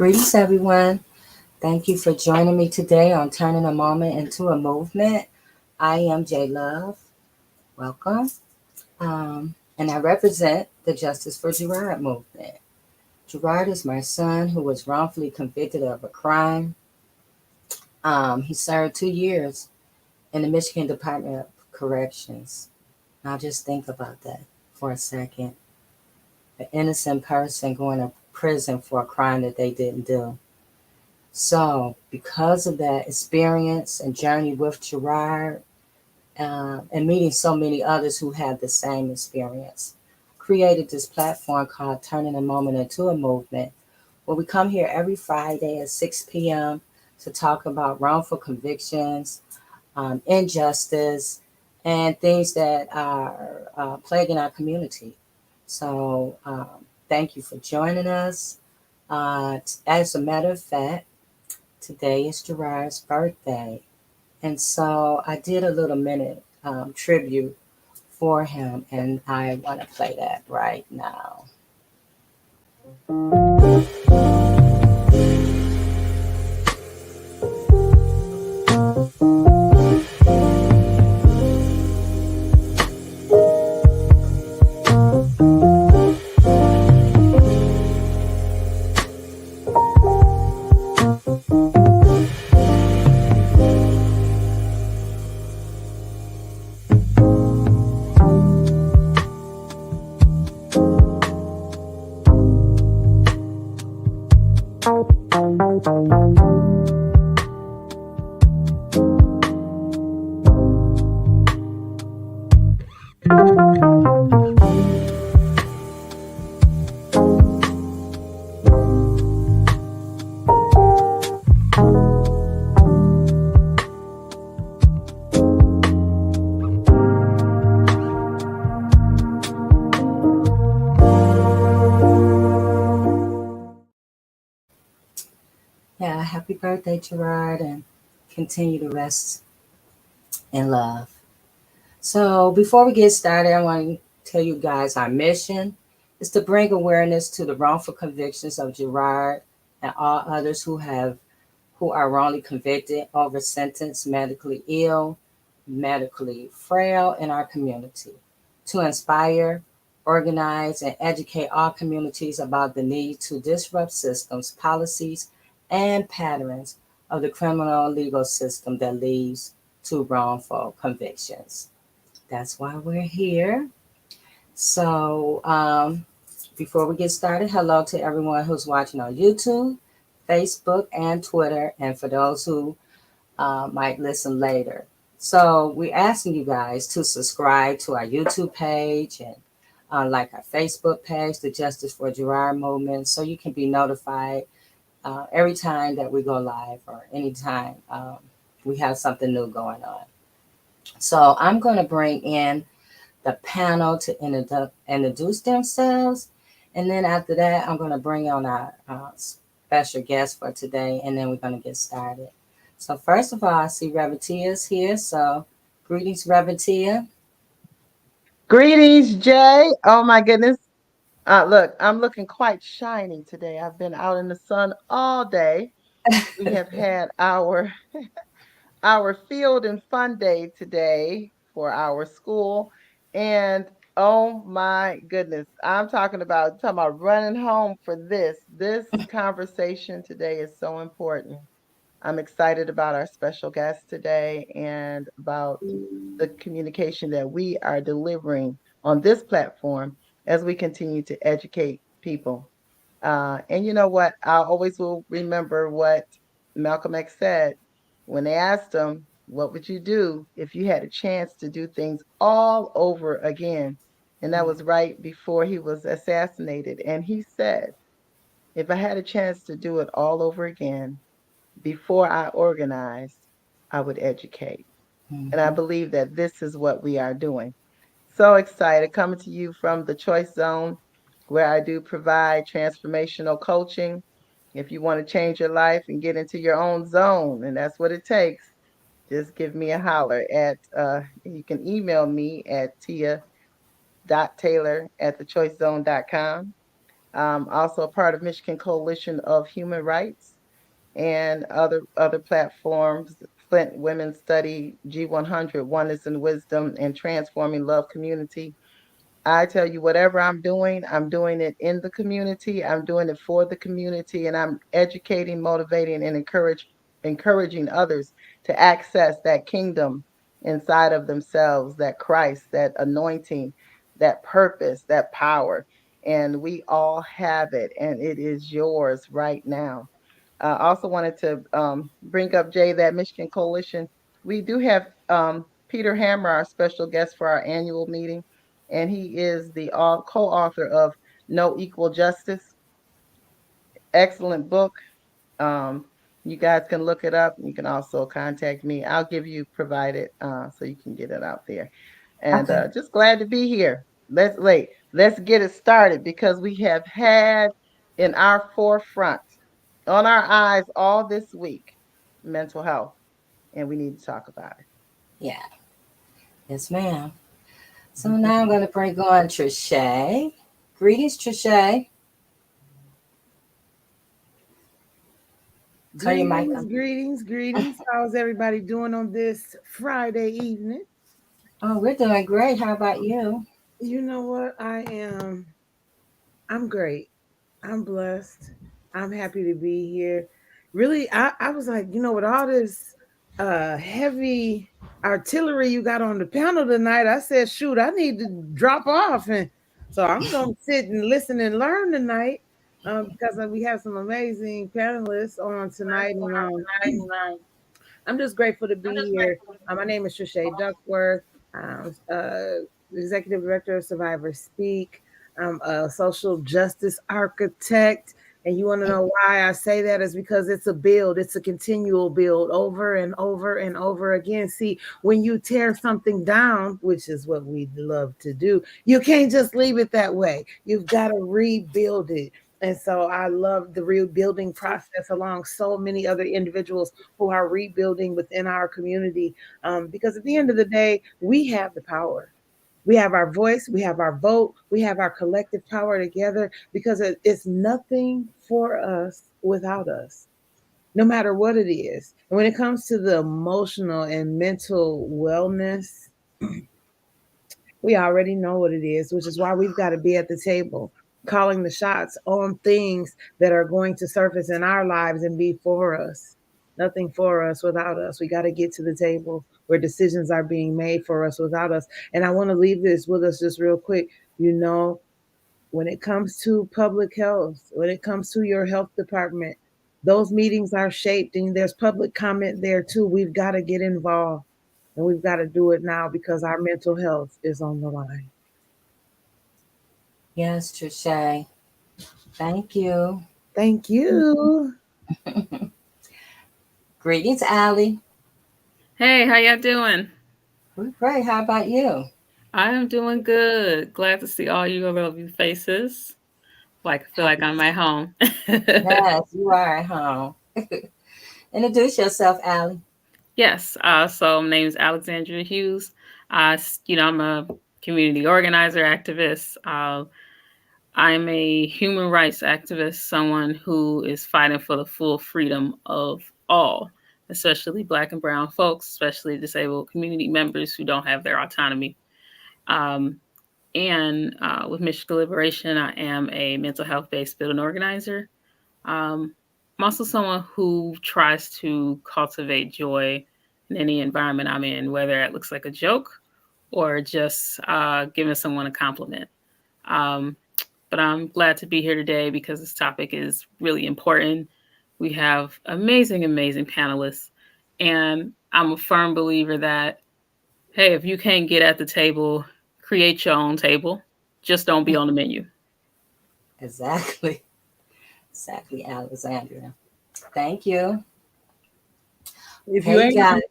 Greetings, everyone. Thank you for joining me today on Turning a Moment into a Movement. I am J Love. Welcome. And I represent the Justice for Gerard movement. Gerard is my son who was wrongfully convicted of a crime. He served 2 years in the Michigan Department of Corrections. Now, just think about that for a second. An innocent person going to prison for a crime that they didn't do. So, because of that experience and journey with Gerard, and meeting so many others who had the same experience, created this platform called Turning a Moment into a Movement, where we come here every Friday at 6 p.m. to talk about wrongful convictions, injustice, and things that are plaguing our community. So, thank you for joining us. As a matter of fact, today is Gerard's birthday. And so I did a little minute tribute for him, and I want to play that right now. Yeah, happy birthday, Gerard, and continue to rest in love. So, before we get started, I want to tell you guys our mission is to bring awareness to the wrongful convictions of Gerard and all others who are wrongly convicted, over sentenced, medically ill, medically frail in our community, to inspire, organize, and educate all communities about the need to disrupt systems, policies, and patterns of the criminal legal system that leads to wrongful convictions. That's why we're here. So, before we get started, hello to everyone who's watching on YouTube, Facebook, and Twitter, and for those who might listen later. So, we're asking you guys to subscribe to our YouTube page and like our Facebook page, the Justice for Gerard Movement, so you can be notified every time that we go live or anytime we have something new going on. So, I'm going to bring in the panel to introduce themselves. And then after that, I'm going to bring on our special guest for today, and then we're going to get started. So first of all, I see Reverend Tia is here. So greetings, Reverend Tia. Greetings, Jay. Oh my goodness. Look, I'm looking quite shiny today. I've been out in the sun all day. We have had our field and fun day today for our school. And oh my goodness, I'm talking about running home for this. This conversation today is so important. I'm excited about our special guest today and about the communication that we are delivering on this platform as we continue to educate people. And you know what? I always will remember what Malcolm X said when they asked him, "What would you do if you had a chance to do things all over again?" And that was right before he was assassinated. And he said, "If I had a chance to do it all over again, before I organized, I would educate." And I Mhm. believe that this is what we are doing. So excited coming to you from the Choice Zone, where I do provide transformational coaching. If you want to change your life and get into your own zone, and that's what it takes, just give me a holler at, you can email me at tia.taylor@thechoicezone.com. Also a part of Michigan Coalition of Human Rights and other platforms. Flint Women's Study, G100, Oneness and Wisdom, and Transforming Love Community. I tell you, whatever I'm doing it in the community. I'm doing it for the community, and I'm educating, motivating, and encouraging others to access that kingdom inside of themselves, that Christ, that anointing, that purpose, that power. And we all have it, and it is yours right now. I also wanted to bring up, Jay, that Michigan Coalition. We do have Peter Hammer, our special guest for our annual meeting, and he is the co-author of No Equal Justice. Excellent book. Um, you guys can look it up. You can also contact me. I'll give you provided so you can get it out there. And Okay. just glad to be here. Let's get it started because we have had in our forefront, on our eyes all this week, mental health, and we need to talk about Yeah. Yes, ma'am. So it. now I'm going to bring on Trische. Greetings, Trische. Turn your mic Greetings, on. greetings, greetings. How's everybody doing on this Friday evening? Oh, we're doing great. How about you? You know what? I'm great. I'm blessed. I'm happy to be here. Really, I was like, with all this heavy artillery you got on the panel tonight, I said, shoot, I need to drop off. And so I'm going to sit and listen and learn tonight because we have some amazing panelists on tonight. And I'm just grateful to be here. My name is Trische Duckworth. I'm Executive Director of Survivor Speak. I'm a social justice architect. And you want to know why I say that is because it's a build, it's a continual build over and over and over again. See, when you tear something down, which is what we love to do, you can't just leave it that way. You've got to rebuild it. And so I love the rebuilding process along so many other individuals who are rebuilding within our community. Because at the end of the day, we have the power. We have our voice, we have our vote, we have our collective power together because it's nothing for us without us, no matter what it is. And when it comes to the emotional and mental wellness, we already know what it is, which is why we've got to be at the table calling the shots on things that are going to surface in our lives and be for us. Nothing for us without us. We got to get to the table where decisions are being made for us without us. And I want to leave this with us just real quick. When it comes to public health, when it comes to your health department, those meetings are shaped and there's public comment there too. We've got to get involved and we've got to do it now because our mental health is on the line. Yes, Trische. Thank you. Thank you. Greetings, Allie. Hey, how y'all doing? We're great. How about you? I am doing good. Glad to see all you lovely faces. I feel like Happy. I'm at home. Yes, you are at home. Introduce yourself, Allie. Yes. So my name is Alexanderia Hughes. I'm a community organizer, activist. I'm a human rights activist, someone who is fighting for the full freedom of all, especially Black and Brown folks, especially disabled community members who don't have their autonomy. And with Michigan Liberation, I am a mental health-based building organizer. I'm also someone who tries to cultivate joy in any environment I'm in, whether it looks like a joke or just giving someone a compliment. But I'm glad to be here today because this topic is really important. We have amazing, amazing panelists. And I'm a firm believer that, hey, if you can't get at the table, create your own table. Just don't be on the menu. Exactly. Exactly, Alexandria. Thank you. If you Hey, ain't guys.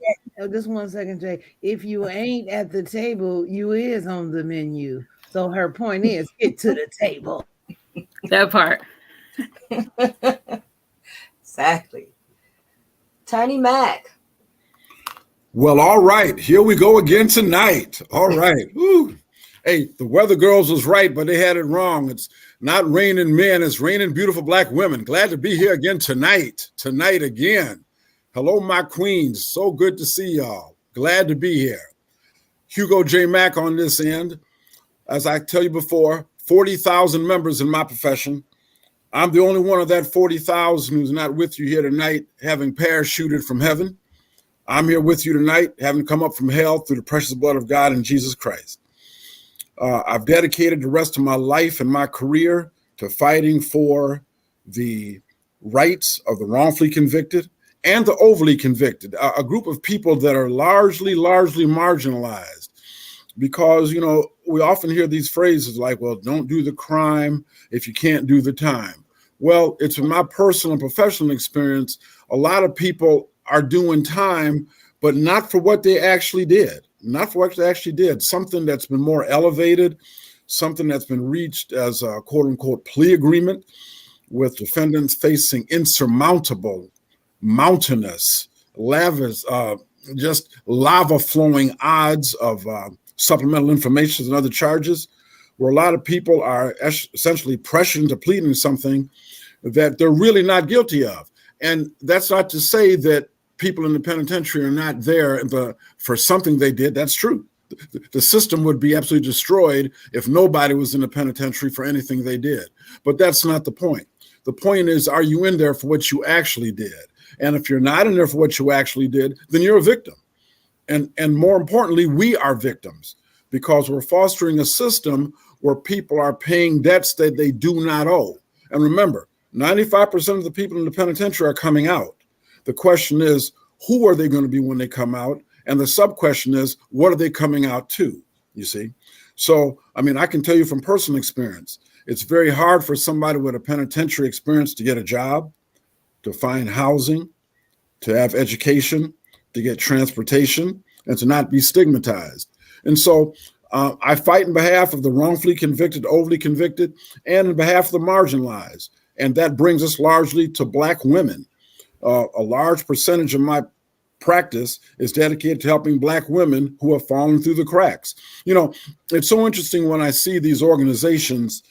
just 1 second, Jay. If you ain't at the table, you is on the menu. So her point is get to the table. That part. Exactly. Tony Mack. Well, all right. Here we go again tonight. All right. Woo. Hey, the weather girls was right, but they had it wrong. It's Not raining men, it's raining beautiful Black women. Glad to be here again tonight again. Hello, my queens. So good to see y'all. Glad to be here. Hugo J. Mack on this end. As I tell you before, 40,000 members in my profession. I'm the only one of that 40,000 who's not with you here tonight, having parachuted from heaven. I'm here with you tonight, having come up from hell through the precious blood of God and Jesus Christ. I've dedicated the rest of my life and my career to fighting for the rights of the wrongfully convicted and the overly convicted, a group of people that are largely marginalized. Because, we often hear these phrases like, well, don't do the crime if you can't do the time. Well, it's in my personal and professional experience, a lot of people are doing time, but not for what they actually did. Not for what they actually did. Something that's been more elevated, something that's been reached as a quote unquote plea agreement with defendants facing insurmountable, mountainous, just lava flowing odds of supplemental information and other charges, where a lot of people are essentially pressured into pleading something that they're really not guilty of. And that's not to say that people in the penitentiary are not there for something they did. That's true. The system would be absolutely destroyed if nobody was in the penitentiary for anything they did. But that's not the point. The point is, are you in there for what you actually did? And if you're not in there for what you actually did, then you're a victim. And more importantly, we are victims because we're fostering a system where people are paying debts that they do not owe. And remember, 95% of the people in the penitentiary are coming out. The question is, who are they going to be when they come out? And the sub-question is, what are they coming out to, you see? So, I can tell you from personal experience, it's very hard for somebody with a penitentiary experience to get a job, to find housing, to have education, to get transportation, and to not be stigmatized. And so I fight in behalf of the wrongfully convicted, overly convicted, and in behalf of the marginalized. And that brings us largely to Black women. A large percentage of my practice is dedicated to helping Black women who have fallen through the cracks. It's so interesting when I see these organizations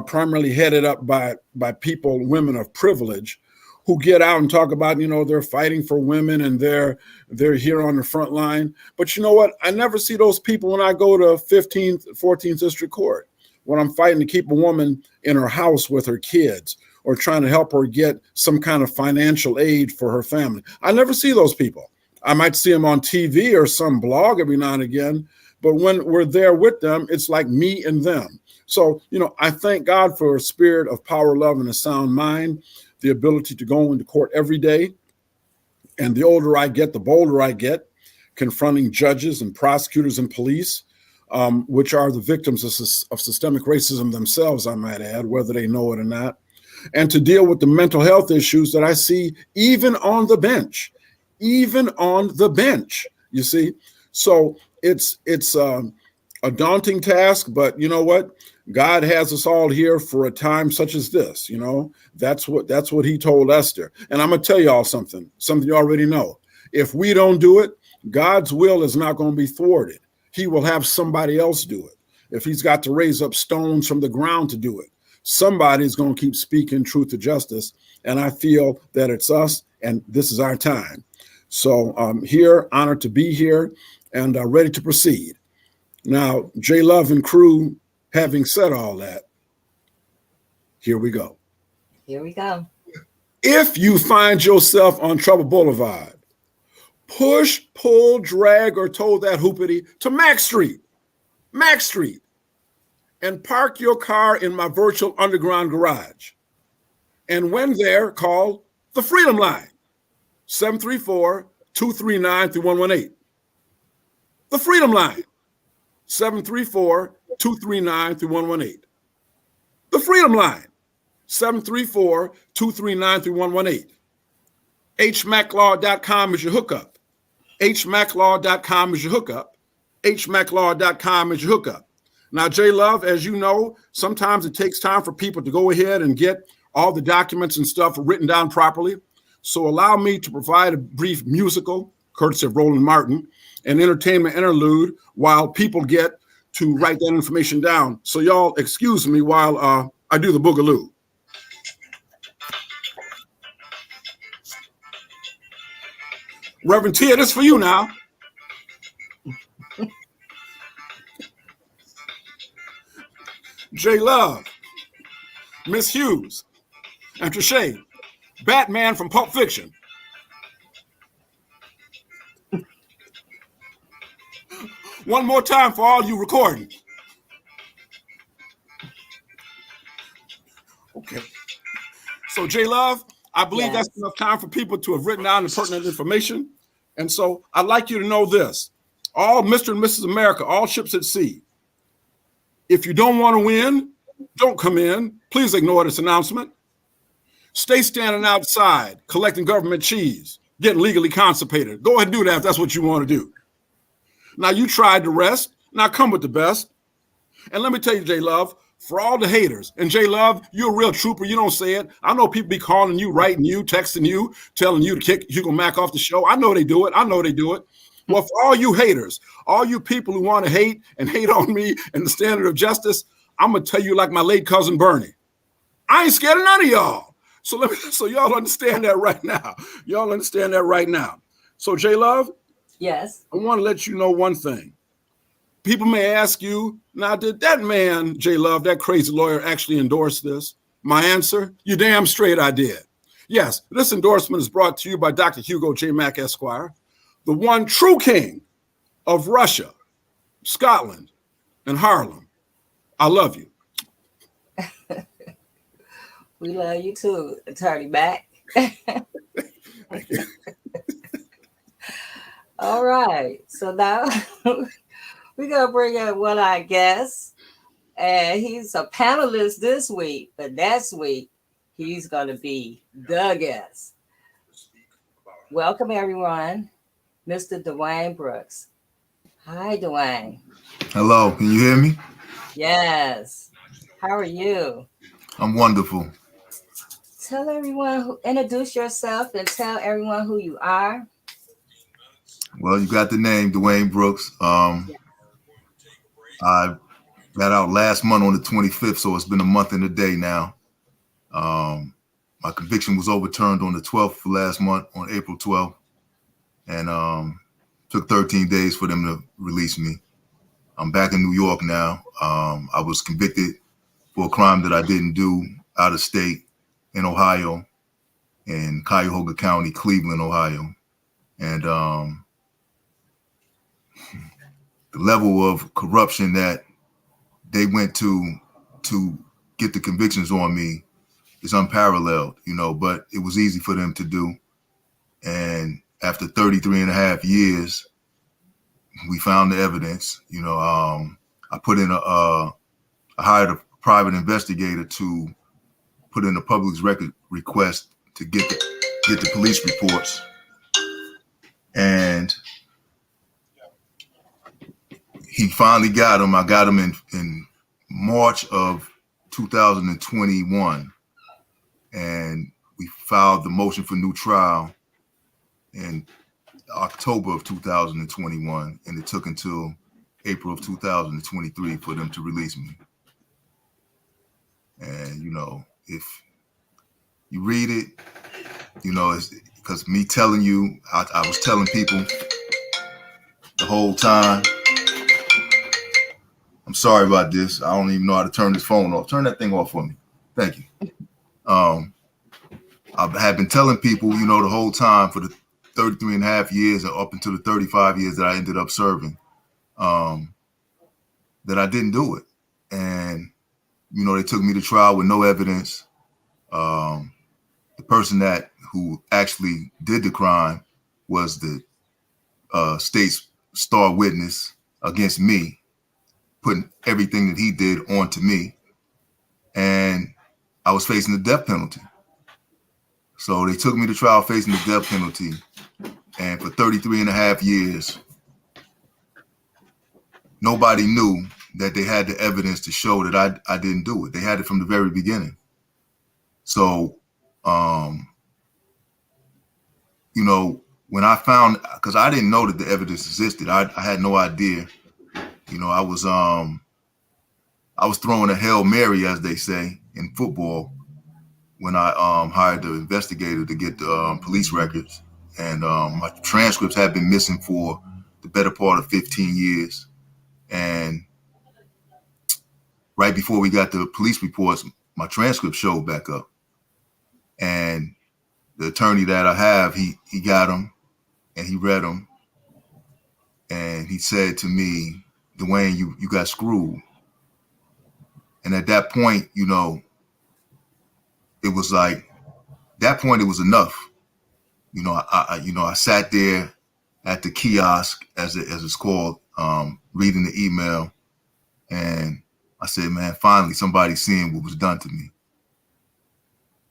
primarily headed up by people, women of privilege, who get out and talk about, they're fighting for women and they're here on the front line. But you know what? I never see those people when I go to 15th, 14th District Court, when I'm fighting to keep a woman in her house with her kids, or trying to help her get some kind of financial aid for her family. I never see those people. I might see them on TV or some blog every now and again, but when we're there with them, it's like me and them. So, I thank God for a spirit of power, love, and a sound mind, the ability to go into court every day. And the older I get, the bolder I get, confronting judges and prosecutors and police, which are the victims of systemic racism themselves, I might add, whether they know it or not. And to deal with the mental health issues that I see even on the bench, you see. So it's a daunting task, but you know what? God has us all here for a time such as this. That's what he told Esther. And I'm going to tell y'all something you already know. If we don't do it, God's will is not going to be thwarted. He will have somebody else do it. If he's got to raise up stones from the ground to do it, somebody's going to keep speaking truth to justice. And I feel that it's us, and this is our time. So I'm here, honored to be here, and ready to proceed. Now, J Love and crew, having said all that, here we go. Here we go. If you find yourself on Trouble Boulevard, push, pull, drag, or tow that hoopity to Mack Street, and park your car in my virtual underground garage. And when there, call the Freedom Line, 734-239-3118. The Freedom Line, 734-239-3118. The Freedom Line, 734-239-3118. hmacklaw.com is your hookup. hmacklaw.com is your hookup. hmacklaw.com is your hookup. Now, J Love, as you know, sometimes it takes time for people to go ahead and get all the documents and stuff written down properly. So allow me to provide a brief musical, courtesy of Roland Martin, an entertainment interlude while people get to write that information down. So y'all excuse me while I do the boogaloo. Reverend Tia, this is for you now. J Love, Miss Hughes, and Trische, Batman from Pulp Fiction. One more time for all you recording. Okay. So, J Love, I believe that's enough time for people to have written down the pertinent information. And so I'd like you to know this. All Mr. and Mrs. America, all ships at sea. If you don't want to win, don't come in. Please ignore this announcement. Stay standing outside, collecting government cheese, getting legally constipated. Go ahead and do that if that's what you want to do. Now, you tried the rest. Now come with the best. And let me tell you, J Love, for all the haters, and J Love, you're a real trooper. You don't say it. I know people be calling you, writing you, texting you, telling you to kick Hugo Mack off the show. I know they do it. Well, for all you haters, all you people who want to hate and hate on me and the standard of justice, I'm going to tell you like my late cousin Bernie. I ain't scared of none of y'all. So y'all understand that right now. So J Love? Yes. I want to let you know one thing. People may ask you, now, did that man, J Love, that crazy lawyer, actually endorse this? My answer, you damn straight I did. Yes, this endorsement is brought to you by Dr. Hugo J. Mack, Esquire, the one true king of Russia, Scotland, and Harlem. I love you. We love you too, Attorney Mack. Thank you. All right. So now we're going to bring in one of our guests. And he's a panelist this week, but next week, he's going to be the guest. Welcome, everyone. Mr. Dwayne Brooks. Hi, Dwayne. Hello, can you hear me? Yes. How are you? I'm wonderful. Tell everyone, introduce yourself and tell everyone who you are. Well, you got the name, Dwayne Brooks. I got out last month on the 25th, so it's been a month and a day now. My conviction was overturned on the 12th of last month, on April 12th, and took 13 days for them to release me. I'm back in New York now. I was convicted for a crime that I didn't do out of state in Ohio, in Cuyahoga County, Cleveland, Ohio. And the level of corruption that they went to get the convictions on me is unparalleled, but it was easy for them to do. And after 33 and a half years, we found the evidence. I put in I hired a private investigator to put in a public record request to get the police reports. And he finally got them. I got them in March of 2021. And we filed the motion for new trial in October of 2021. And it took until April of 2023 for them to release me. And, if you read it, it's because me telling you, I was telling people the whole time. I'm sorry about this. I don't even know how to turn this phone off. Turn that thing off for me. Thank you. I have been telling people, the whole time for the 33 and a half years or up until the 35 years that I ended up serving, that I didn't do it. And, they took me to trial with no evidence. The person who actually did the crime was the state's star witness against me, putting everything that he did onto me. And I was facing the death penalty. So they took me to trial facing the death penalty. And for 33 and a half years, nobody knew that they had the evidence to show that I didn't do it. They had it from the very beginning. So, when I found, because I didn't know that the evidence existed, I had no idea. I I was throwing a Hail Mary, as they say in football, when I hired the investigator to get the police records. And my transcripts had been missing for the better part of 15 years. And right before we got the police reports, my transcript showed back up. And the attorney that I have, he got them and he read them. And he said to me, Dwayne, you got screwed. And at that point, you know, it was like, that point, it was enough. You know, I sat there at the kiosk, as it's called, reading the email. And I said, man, finally, somebody's seeing what was done to me.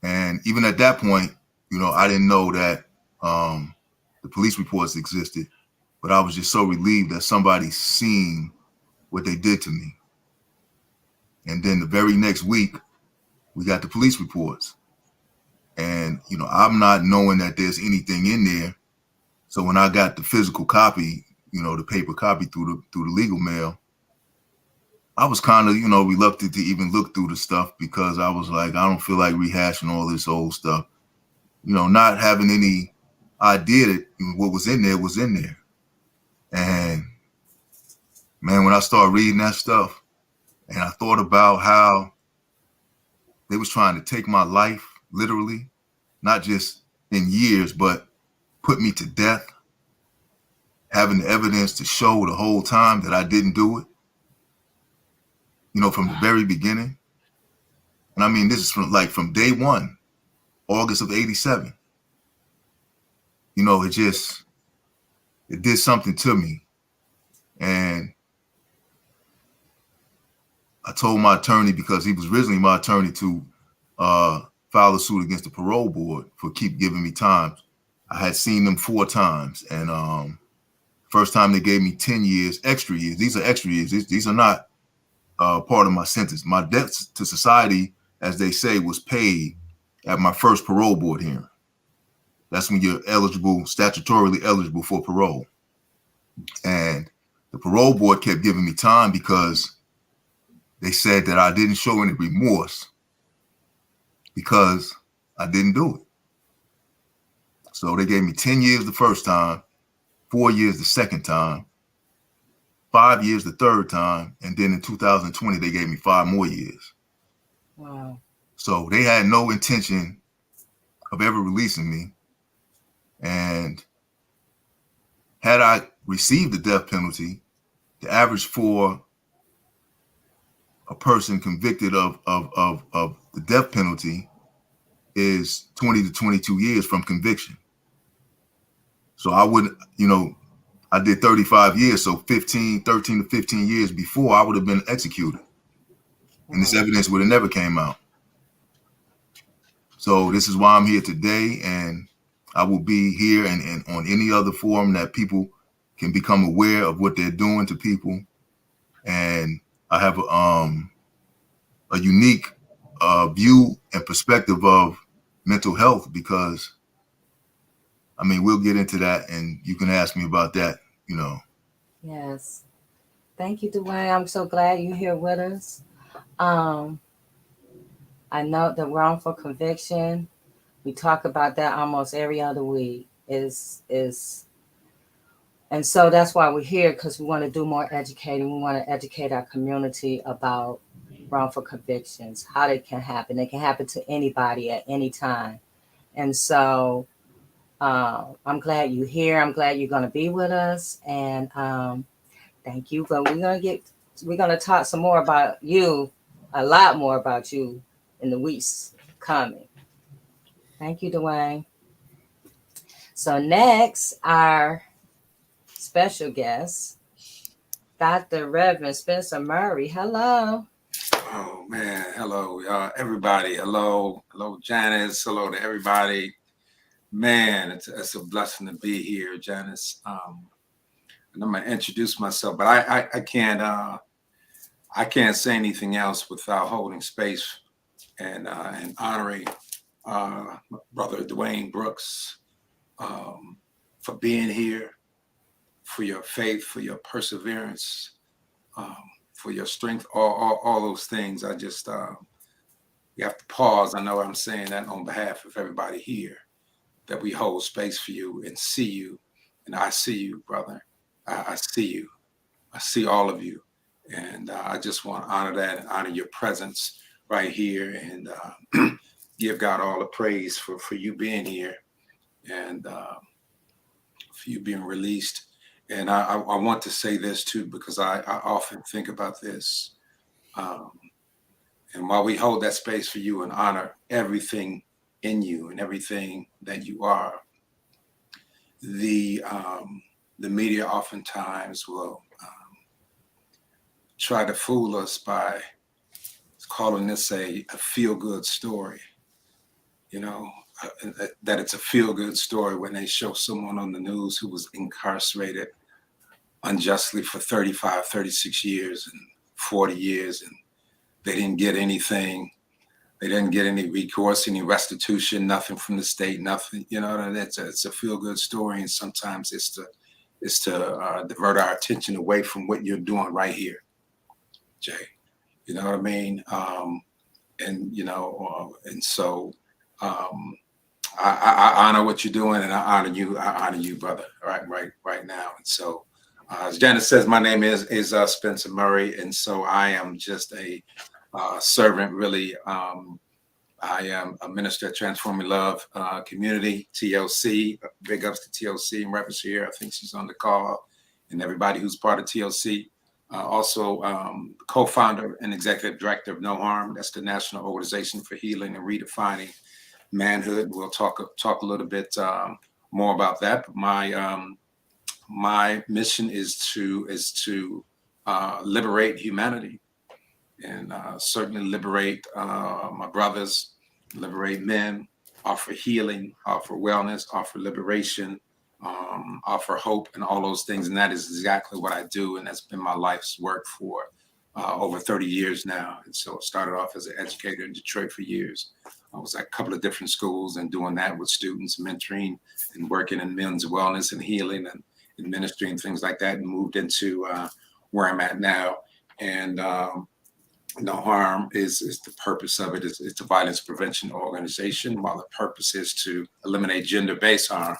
And even at that point, you know, I didn't know that the police reports existed, but I was just so relieved that somebody's seen what they did to me. And then the very next week, we got the police reports. And, you know, I'm not knowing that there's anything in there. So when I got the physical copy, you know, the paper copy through the legal mail, I was kind of, you know, reluctant to even look through the stuff because I was like, I don't feel like rehashing all this old stuff. You know, not having any idea that what was in there was in there. And man, when I started reading that stuff and I thought about how they was trying to take my life, literally, not just in years, but put me to death, having the evidence to show the whole time that I didn't do it, you know, from the very beginning. And I mean, this is from day one, August of '87. You know, it did something to me. And I told my attorney, because he was originally my attorney, to file a suit against the parole board for keep giving me time. I had seen them 4 times. And first time they gave me 10 years, extra years. These are extra years. These are not part of my sentence. My debt to society, as they say, was paid at my first parole board hearing. That's when you're statutorily eligible for parole. And the parole board kept giving me time because they said that I didn't show any remorse because I didn't do it. So they gave me 10 years the first time, 4 years the second time, 5 years the third time, and then in 2020, they gave me 5 more years. Wow. So they had no intention of ever releasing me. And had I received the death penalty, the average for a person convicted of the death penalty is 20 to 22 years from conviction. So I would, you know, I did 35 years, so 13 to 15 years before I would have been executed. And this evidence would have never came out. So this is why I'm here today, and I will be here and on any other forum that people can become aware of what they're doing to people. And I have a unique view and perspective of mental health because, I mean, we'll get into that and you can ask me about that, you know. Yes. Thank you, Dwayne. I'm so glad you're here with us. I know the wrongful conviction, we talk about that almost every other week, and so that's why we're here, because we want to do more educating. We want to educate our community about wrongful convictions, how they can happen. They can happen to anybody at any time. And so I'm glad you're here. I'm glad you're going to be with us. And thank you. But we're going to talk some more about you, a lot more about you in the weeks coming. Thank you, Dwayne. So next, our special guest, Dr. Reverend Spencer Murray. Hello. Oh man, hello, everybody. Hello, Janice. Hello to everybody. Man, it's a blessing to be here, Janice. And I'm gonna introduce myself, but I can't say anything else without holding space and honoring Brother Dwayne Brooks for being here, for your faith, for your perseverance, your strength, all those things. I just you have to pause. I know I'm saying that on behalf of everybody here, that we hold space for you and see you. And I see you, brother. I see you. I see all of you. And I just want to honor that and honor your presence right here, and give God all the praise for you being here, and for you being released. And I want to say this too, because I often think about this. And while we hold that space for you and honor everything in you and everything that you are, the media oftentimes will try to fool us by calling this a feel-good story. You know, that it's a feel-good story when they show someone on the news who was incarcerated unjustly for 35, 36 years and 40 years, and they didn't get anything. They didn't get any recourse, any restitution, nothing from the state, nothing. You know, and it's a feel-good story, and sometimes it's to divert our attention away from what you're doing right here, Jay. You know what I mean? And you know, and so I honor what you're doing, and I honor you, brother. Right now. And so, as Janice says, my name is Spencer Murray, and so I am just a servant, really. I am a minister at Transforming Love Community, TLC. Big ups to TLC, and Reverend's here. I think she's on the call, and everybody who's part of TLC. Also, co-founder and executive director of No Harm. That's the National Organization for Healing and Redefining Manhood. We'll talk a little bit more about that. But my mission is to liberate humanity, and certainly liberate my brothers, liberate men, offer healing, offer wellness, offer liberation, offer hope, and all those things. And that is exactly what I do, and that's been my life's work for over 30 years now. And so I started off as an educator in Detroit for years. I was at a couple of different schools and doing that with students, mentoring and working in men's wellness and healing and ministry and things like that, and moved into where I'm at now. And No Harm is the purpose of it. It's a violence prevention organization. While the purpose is to eliminate gender-based harm,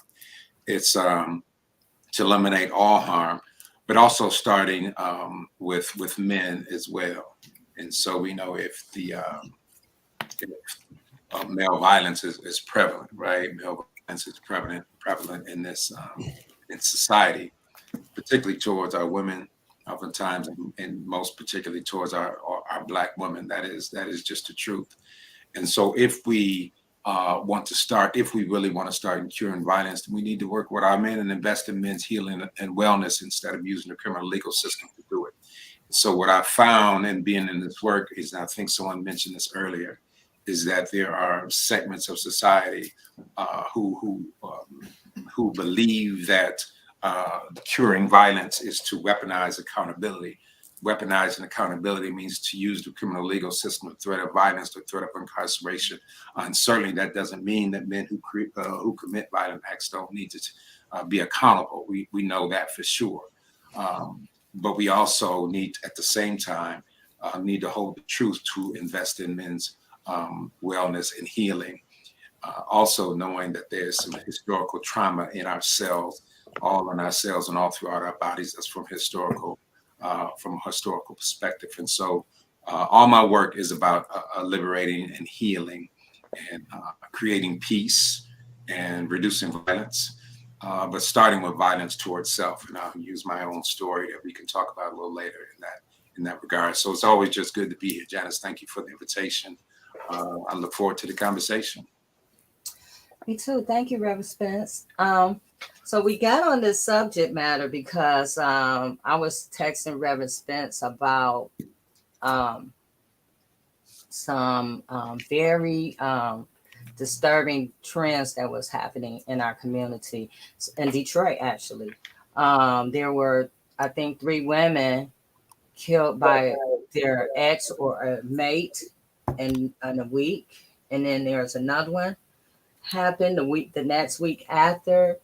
it's to eliminate all harm, but also starting with men as well. And so we know if male violence is prevalent, right? Male violence is prevalent in this in society, particularly towards our women, oftentimes, and most particularly towards our Black women. That is just the truth. And so if we if we really want to start curing violence, then we need to work with our men and invest in men's healing and wellness instead of using the criminal legal system to do it. So what I found in being in this work is, and I think someone mentioned this earlier, is that there are segments of society who believe that curing violence is to weaponize accountability. Weaponizing accountability means to use the criminal legal system, the threat of violence, the threat of incarceration. And certainly that doesn't mean that men who commit violent acts don't need to be accountable. We know that for sure. But we also need, at the same time, need to hold the truth to invest in men's wellness and healing. Also knowing that there's some historical trauma in ourselves, all in ourselves and all throughout our bodies. That's from a historical perspective. And so all my work is about liberating and healing and creating peace and reducing violence, but starting with violence towards self. And I'll use my own story that we can talk about a little later in that regard. So it's always just good to be here. Janice, thank you for the invitation. I look forward to the conversation. Me too. Thank you, Reverend Spence. So we got on this subject matter because I was texting Reverend Spence about some very disturbing trends that was happening in our community in Detroit. Actually, there were, I think, 3 women killed by their ex or a mate in a week, and then there's another one happened the next week after.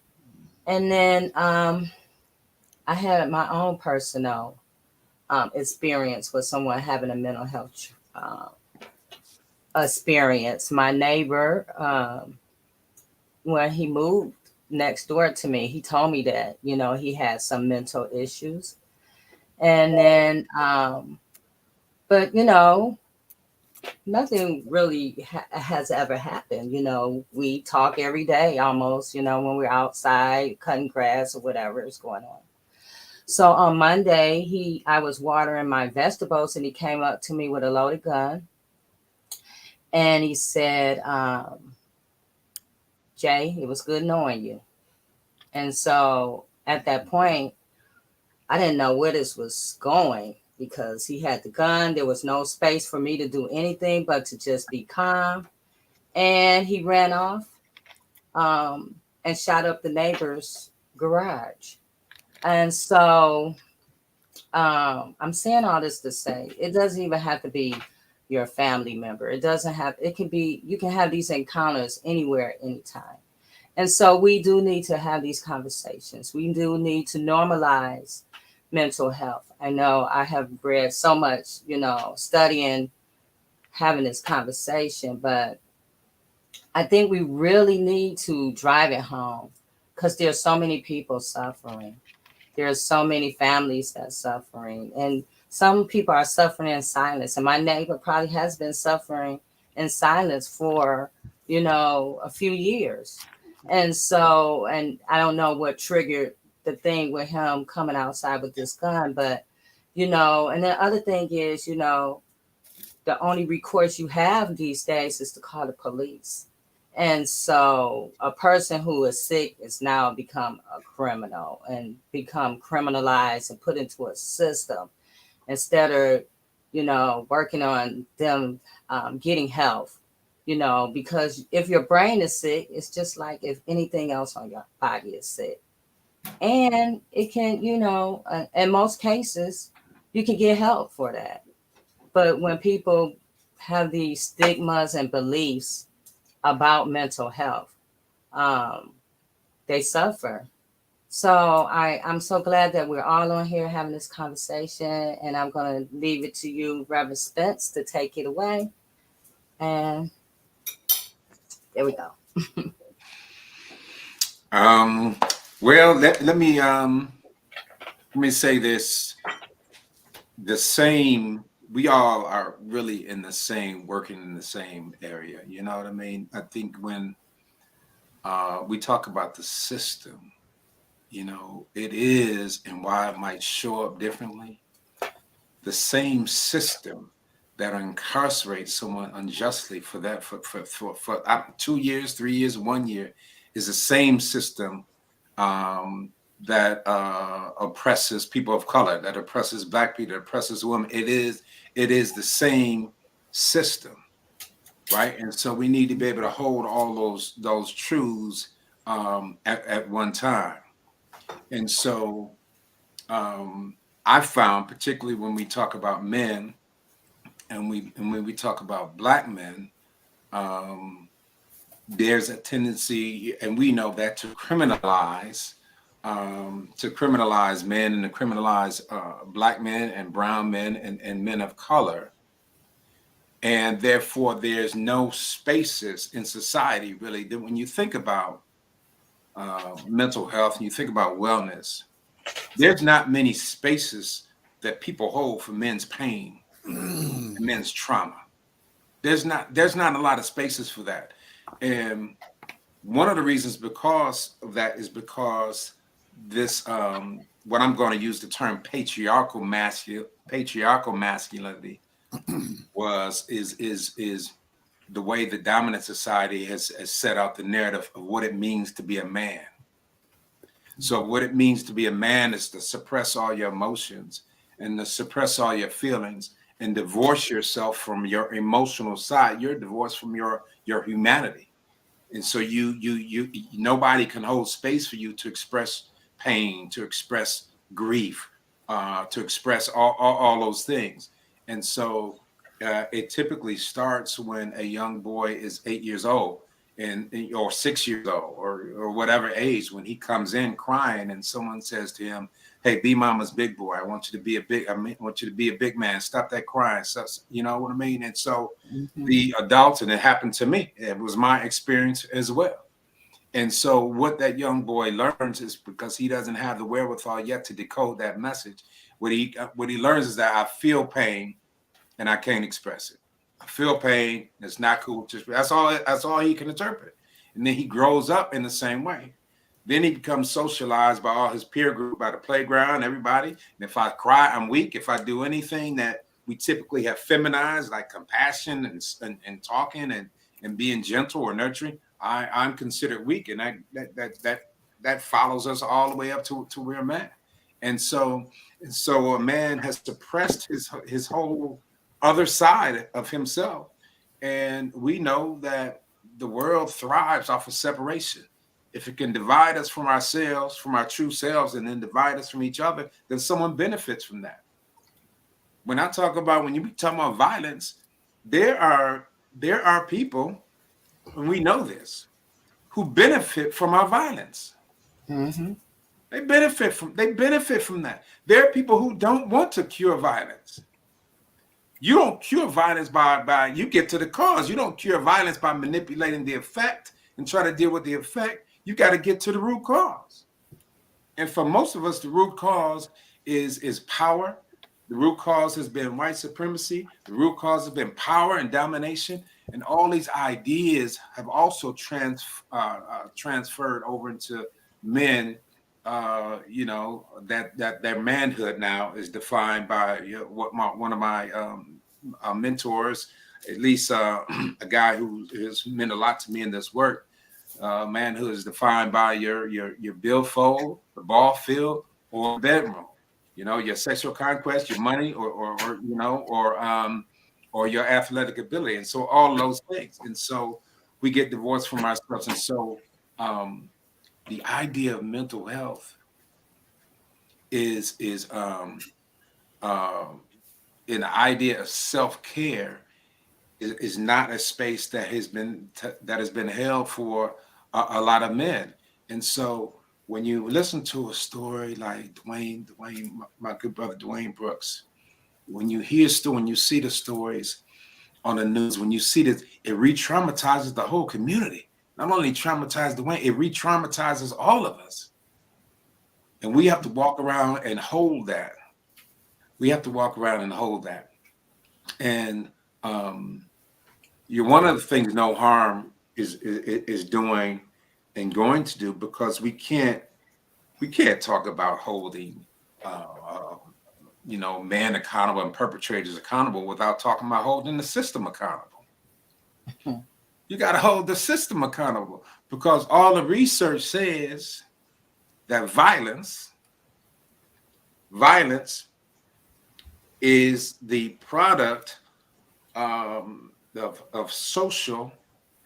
And then I had my own personal experience with someone having a mental health experience. My neighbor, when he moved next door to me, he told me that, he had some mental issues. And then, but, nothing really has ever happened. We talk every day almost, when we're outside cutting grass or whatever is going on. So on Monday, I was watering my vegetables and he came up to me with a loaded gun and he said, Jay, it was good knowing you. And so at that point, I didn't know where this was going because he had the gun. There was no space for me to do anything but to just be calm. And he ran off and shot up the neighbor's garage. And so I'm saying all this to say it doesn't even have to be your family member. It can be, you can have these encounters anywhere, anytime. And so we do need to have these conversations. We do need to normalize mental health. I know I have read so much, studying, having this conversation, but I think we really need to drive it home because there's so many people suffering. There's so many families that are suffering, and some people are suffering in silence. And my neighbor probably has been suffering in silence for, a few years. And so, and I don't know what triggered the thing with him coming outside with this gun, but, and the other thing is, the only recourse you have these days is to call the police. And so a person who is sick is now become a criminal and become criminalized and put into a system instead of, working on them getting health, because if your brain is sick, it's just like if anything else on your body is sick. And it can, in most cases, you can get help for that. But when people have these stigmas and beliefs about mental health, they suffer. So I'm so glad that we're all on here having this conversation, and I'm going to leave it to you, Reverend Spence, to take it away. And there we go. Well, let me say this. We all are really working in the same area. You know what I mean? I think when we talk about the system, it is, and why it might show up differently, the same system that incarcerates someone unjustly for 2 years, 3 years, 1 year is the same system that oppresses people of color, that oppresses Black people, that oppresses women. It is the same system, right? And so we need to be able to hold all those truths at one time. And so I found, particularly when we talk about men and when we talk about Black men, there's a tendency, and we know that, to criminalize men and to criminalize Black men and brown men and men of color. And therefore, there's no spaces in society, really, that when you think about mental health and you think about wellness, there's not many spaces that people hold for men's pain and men's trauma. There's not a lot of spaces for that. And one of the reasons because of that is because this, what I'm going to use the term patriarchal masculinity is the way the dominant society has set out the narrative of what it means to be a man. So what it means to be a man is to suppress all your emotions and to suppress all your feelings and divorce yourself from your emotional side. You're divorced from your humanity. And so you nobody can hold space for you to express pain, to express grief, to express all those things. And so it typically starts when a young boy is 8 years old. and or 6 years old or whatever age, when he comes in crying and someone says to him, "Hey, be mama's big boy. I want you to be a big. Want you to be a big man. Stop that crying." So, you know what I mean? And so the adults, and it happened to me. It was my experience as well. And so what that young boy learns is, because he doesn't have the wherewithal yet to decode that message, what he learns is that I feel pain and I can't express it. I feel pain. It's not cool. That's all he can interpret. And then he grows up in the same way. Then he becomes socialized by all his peer group, by the playground, everybody. And if I cry, I'm weak. If I do anything that we typically have feminized, like compassion and talking and being gentle or nurturing, I'm considered weak. And that follows us all the way up to where I'm at. And so a man has suppressed his whole other side of himself. And we know that the world thrives off of separation. If it can divide us from ourselves, from our true selves, and then divide us from each other, then someone benefits from that. When I talk about, when you be talking about violence, there are people, and we know this, who benefit from our violence. Mm-hmm. They benefit from that. There are people who don't want to cure violence. You don't cure violence by you get to the cause. You don't cure violence by manipulating the effect and try to deal with the effect. You got to get to the root cause. And for most of us, the root cause is power. The root cause has been white supremacy. The root cause has been power and domination. And all these ideas have also transferred over into men. That their manhood now is defined by what one of my mentors, at least a guy who has meant a lot to me in this work. Manhood is defined by your billfold, the ball field, or bedroom. Your sexual conquest, your money, or your athletic ability, and so all those things. And so we get divorced from ourselves, and so the idea of mental health is an idea of self-care is not a space that has been held for a lot of men. And so when you listen to a story like Dwayne, my good brother Dwayne Brooks, when you see the stories on the news, when you see this, it re-traumatizes the whole community. Not only traumatizes Dwayne, it re-traumatizes all of us. And we have to walk around and hold that. And one of the things No Harm is doing and going to do, because we can't talk about holding man accountable and perpetrators accountable without talking about holding the system accountable. You got to hold the system accountable, because all the research says that violence is the product of social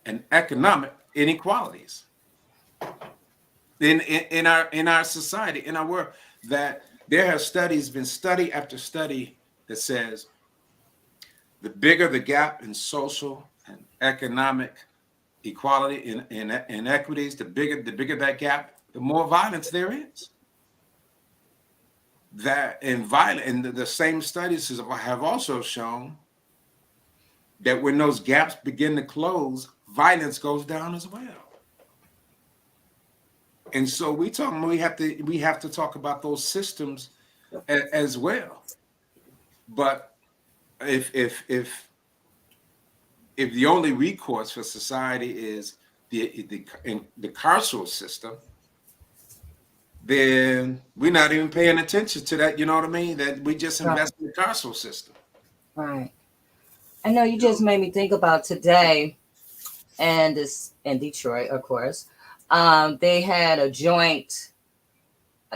and economic inequalities in our society, in our world. That there have been study after study that says the bigger the gap in social and economic equality and inequities, the bigger that gap, the more violence there is. And the same studies have also shown that when those gaps begin to close, violence goes down as well. And so we have to talk about those systems as well. But if the only recourse for society is the carceral system, then we're not even paying attention to that. You know what I mean? That we just invest in the carceral system. Right. I know you just made me think about today, and this in Detroit, of course. They had a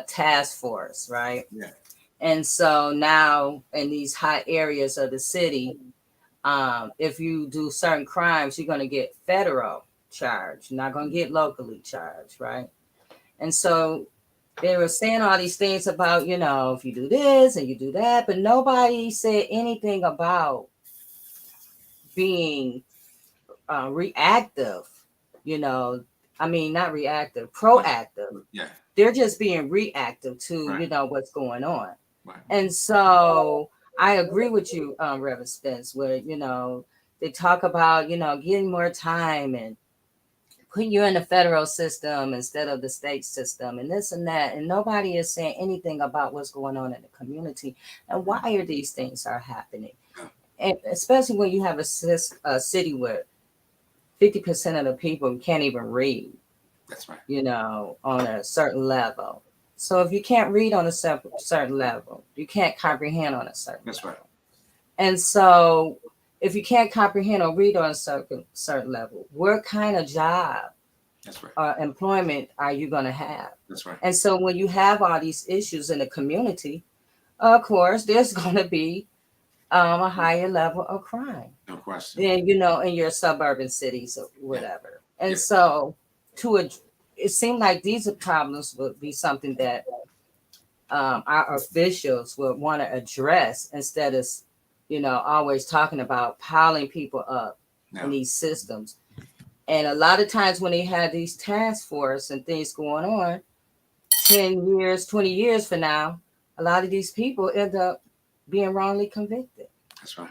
task force, right? Yeah. And so now in these hot areas of the city, if you do certain crimes, you're going to get federal charge. You're not going to get locally charged, right? And so they were saying all these things about, if you do this and you do that, but nobody said anything about being reactive you know, I mean, not reactive, proactive. Yeah. They're just being reactive to, Right. you know, what's going on. Right. And so I agree with you, Reverend Spence, where, you know, they talk about, you know, getting more time and putting you in the federal system instead of the state system and this and that. And nobody is saying anything about what's going on in the community and why are these things are happening. And especially when you have a city where 50% of the people can't even read, That's right. you know, on a certain level. So if you can't read on a certain level, you can't comprehend on a certain That's level. right. And so if you can't comprehend or read on a certain level, what kind of job That's right. or employment are you going to have? That's right. And so when you have all these issues in the community, of course, there's going to be a higher level of crime No question. than, you know, in your suburban cities or whatever. And Yeah. so it seemed like these problems would be something that our officials would want to address instead of, you know, always talking about piling people up in these systems. And a lot of times when they have these task force and things going on, 10 years, 20 years from now, a lot of these people end up being wrongly convicted. That's right.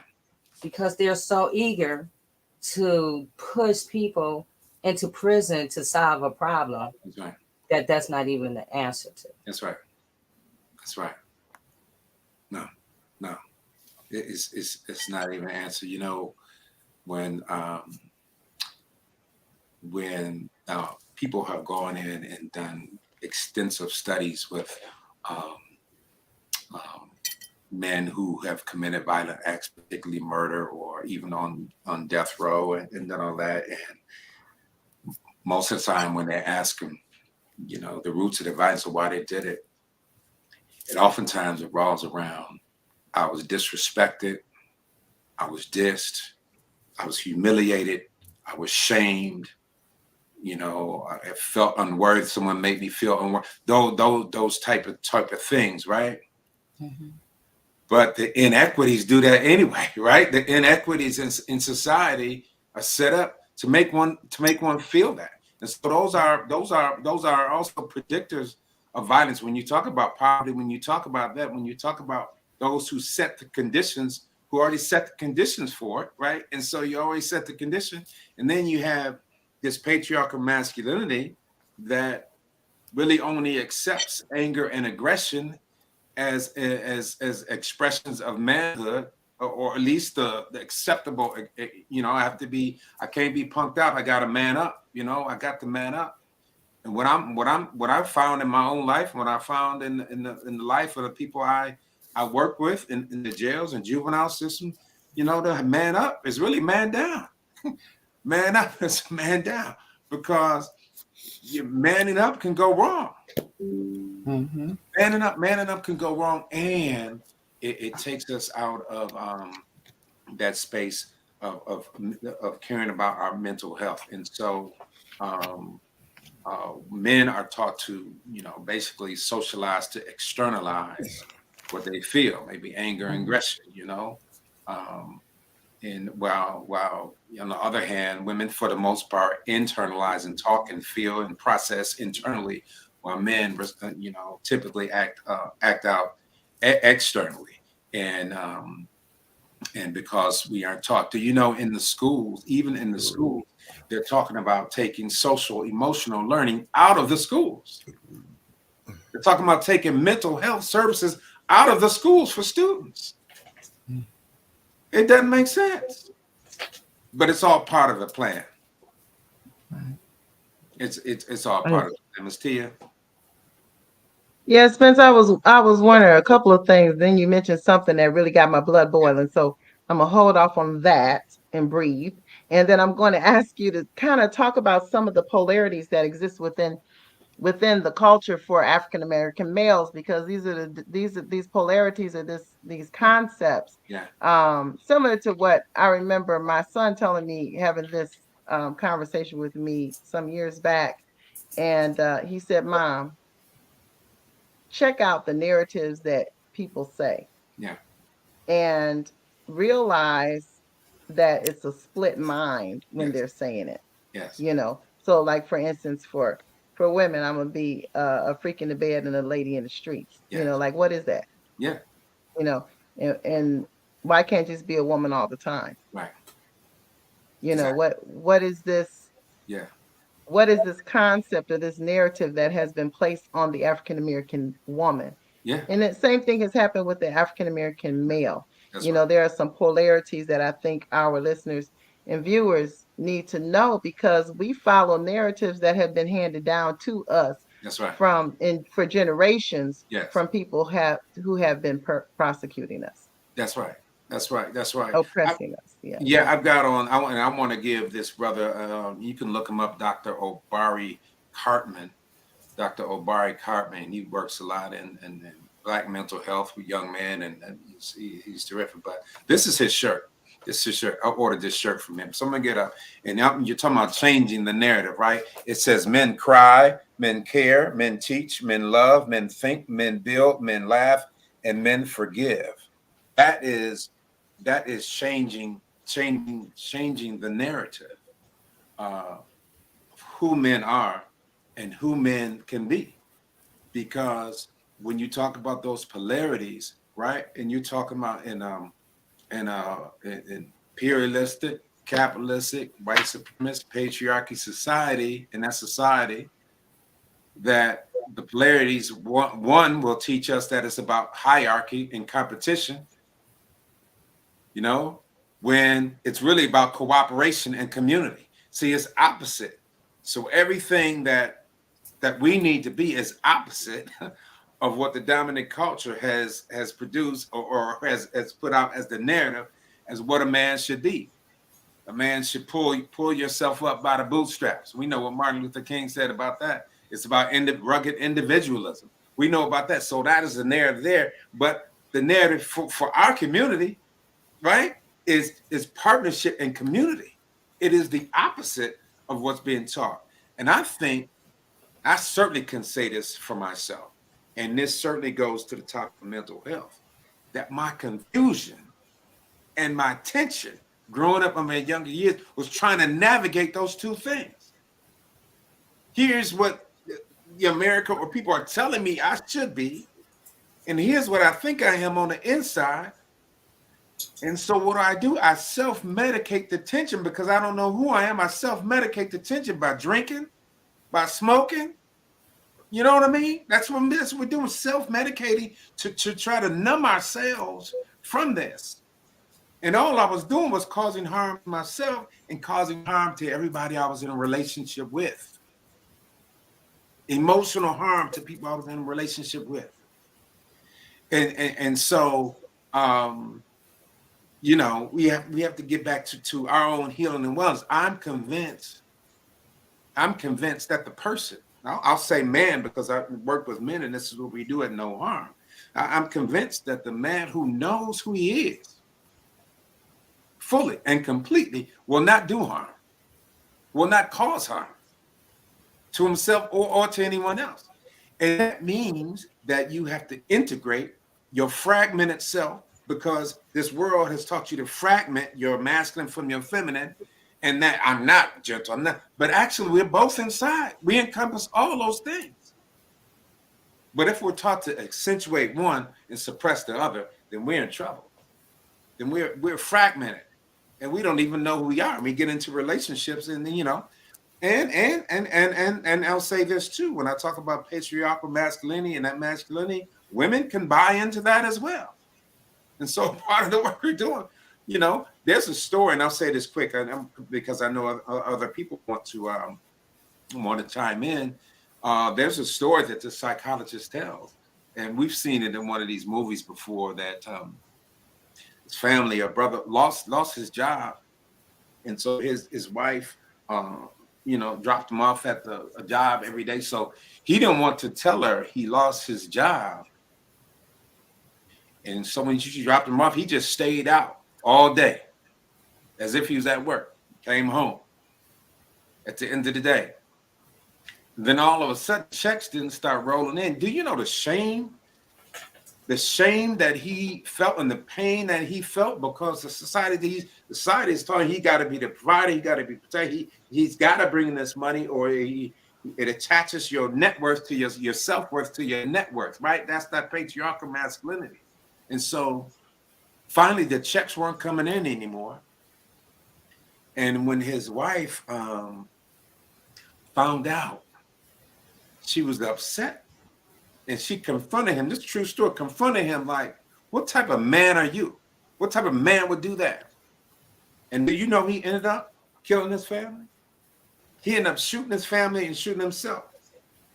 Because they're so eager to push people into prison to solve a problem. That's right. That's not even the answer to. That's right. That's right. No. It's not even an answer. You know, when people have gone in and done extensive studies with men who have committed violent acts, particularly murder or even on death row and done all that. And most of the time when they ask them, you know, the roots of the violence or why they did it, it oftentimes revolves around, I was disrespected, I was dissed, I was humiliated, I was shamed, you know, I felt unworthy, someone made me feel unworthy, those type of things, right? Mm-hmm. But the inequities do that anyway, right? The inequities in society are set up to make one feel that. And so those are also predictors of violence. When you talk about poverty, when you talk about that, when you talk about those who set the conditions, who already set the conditions for it, right? And so you always set the condition, and then you have this patriarchal masculinity that really only accepts anger and aggression as expressions of manhood, or at least the acceptable. You know, I can't be punked out. I got to man up. You know, I got to man up. And what I've found in my own life, what I found in the life of the people I work with in the jails and juvenile system, you know, the man up is really man down. Man up is man down, because manning up can go wrong. Mm-hmm. Manning up can go wrong, and it takes us out of that space of caring about our mental health. And so men are taught to, you know, basically socialize to externalize what they feel, maybe anger and aggression, you know. And while on the other hand, women for the most part internalize and talk and feel and process internally, while men, you know, typically act out externally. And because we aren't taught, do you know, in the schools, even in the schools, they're talking about taking social emotional learning out of the schools. They're talking about taking mental health services out of the schools for students. It doesn't make sense, but it's all part of the plan. It's all part of the plan. Ms. Tia. Yeah, Spence, I was wondering a couple of things. Then you mentioned something that really got my blood boiling. So I'm gonna hold off on that and breathe. And then I'm going to ask you to kind of talk about some of the polarities that exist within the culture for African American males, because these polarities are these concepts. Yeah. Similar to what I remember my son telling me, having this conversation with me some years back, and he said, "Mom, check out the narratives that people say." Yeah. And realize that it's a split mind when Yes. they're saying it. Yes. You know, So, like for instance, for women, I'm gonna be a freak in the bed and a lady in the streets. Yes. You know, like what is that? Yeah. You know, and why can't just be a woman all the time? Right. You know, Exactly. what is this? Yeah. What is this concept or this narrative that has been placed on the African American woman? Yeah. And the same thing has happened with the African American male. That's You know, right. there are some polarities that I think our listeners and viewers need to know, because we follow narratives that have been handed down to us That's right. for generations Yes. from people who have been prosecuting us, That's right. That's right. That's right. oppressing us. Yeah. Yeah, I've got on. I want to give this brother. You can look him up, Dr. Obari Cartman. Dr. Obari Cartman. He works a lot in Black mental health with young men, and he's terrific. But this is his shirt. This is his shirt. I ordered this shirt from him. So I'm gonna get up, and you're talking about changing the narrative, right? It says men cry, men care, men teach, men love, men think, men build, men laugh, and men forgive. That is changing the narrative of who men are and who men can be. Because when you talk about those polarities, right, and you're talking about in imperialistic, capitalistic, white supremacist, patriarchy society, in that society, that the polarities, one will teach us that it's about hierarchy and competition, you know, when it's really about cooperation and community. See, it's opposite. So everything that we need to be is opposite of what the dominant culture has produced or has put out as the narrative as what a man should be. A man should pull yourself up by the bootstraps. We know what Martin Luther King said about that. It's about rugged individualism. We know about that. So that is the narrative there. But the narrative for our community, right, is partnership and community. It is the opposite of what's being taught. And I think I certainly can say this for myself, and this certainly goes to the top of mental health, that my confusion and my tension growing up in my younger years was trying to navigate those two things. Here's what the America or people are telling me I should be, and here's what I think I am on the inside. And so what do? I self-medicate the tension because I don't know who I am. I self-medicate the tension by drinking, by smoking. You know what I mean? That's what we're doing, self-medicating to try to numb ourselves from this. And all I was doing was causing harm to myself and causing harm to everybody I was in a relationship with. Emotional harm to people I was in a relationship with. And so you know, we have to get back to our own healing and wellness. I'm convinced that the person, I'll say man because I work with men and this is what we do at No Harm. I'm convinced that the man who knows who he is fully and completely will not do harm, will not cause harm to himself or to anyone else. And that means that you have to integrate your fragmented self, because this world has taught you to fragment your masculine from your feminine, and that I'm not gentle, I'm not, but actually we're both inside. We encompass all those things. But if we're taught to accentuate one and suppress the other, then we're in trouble. Then we're fragmented, and we don't even know who we are. We get into relationships, and you know, and I'll say this too. When I talk about patriarchal masculinity and that masculinity, women can buy into that as well. And so part of the work we're doing, you know, there's a story, and I'll say this quick, because I know other people want to chime in. There's a story that the psychologist tells, and we've seen it in one of these movies before, that his family, a brother lost his job, and so his wife, you know, dropped him off at a job every day. So he didn't want to tell her he lost his job. And so when she dropped him off, he just stayed out all day as if he was at work, came home at the end of the day. Then all of a sudden, checks didn't start rolling in. Do you know the shame the shame that he felt and the pain that he felt because the society is telling he got to be the provider, he got to be protected, he's got to bring in this money, or it attaches your net worth to your self-worth to your net worth, right? That's that patriarchal masculinity. And so finally the checks weren't coming in anymore. And when his wife found out, she was upset. And she confronted him, this is a true story, confronted him like, what type of man are you? What type of man would do that? And do you know he ended up killing his family? He ended up shooting his family and shooting himself.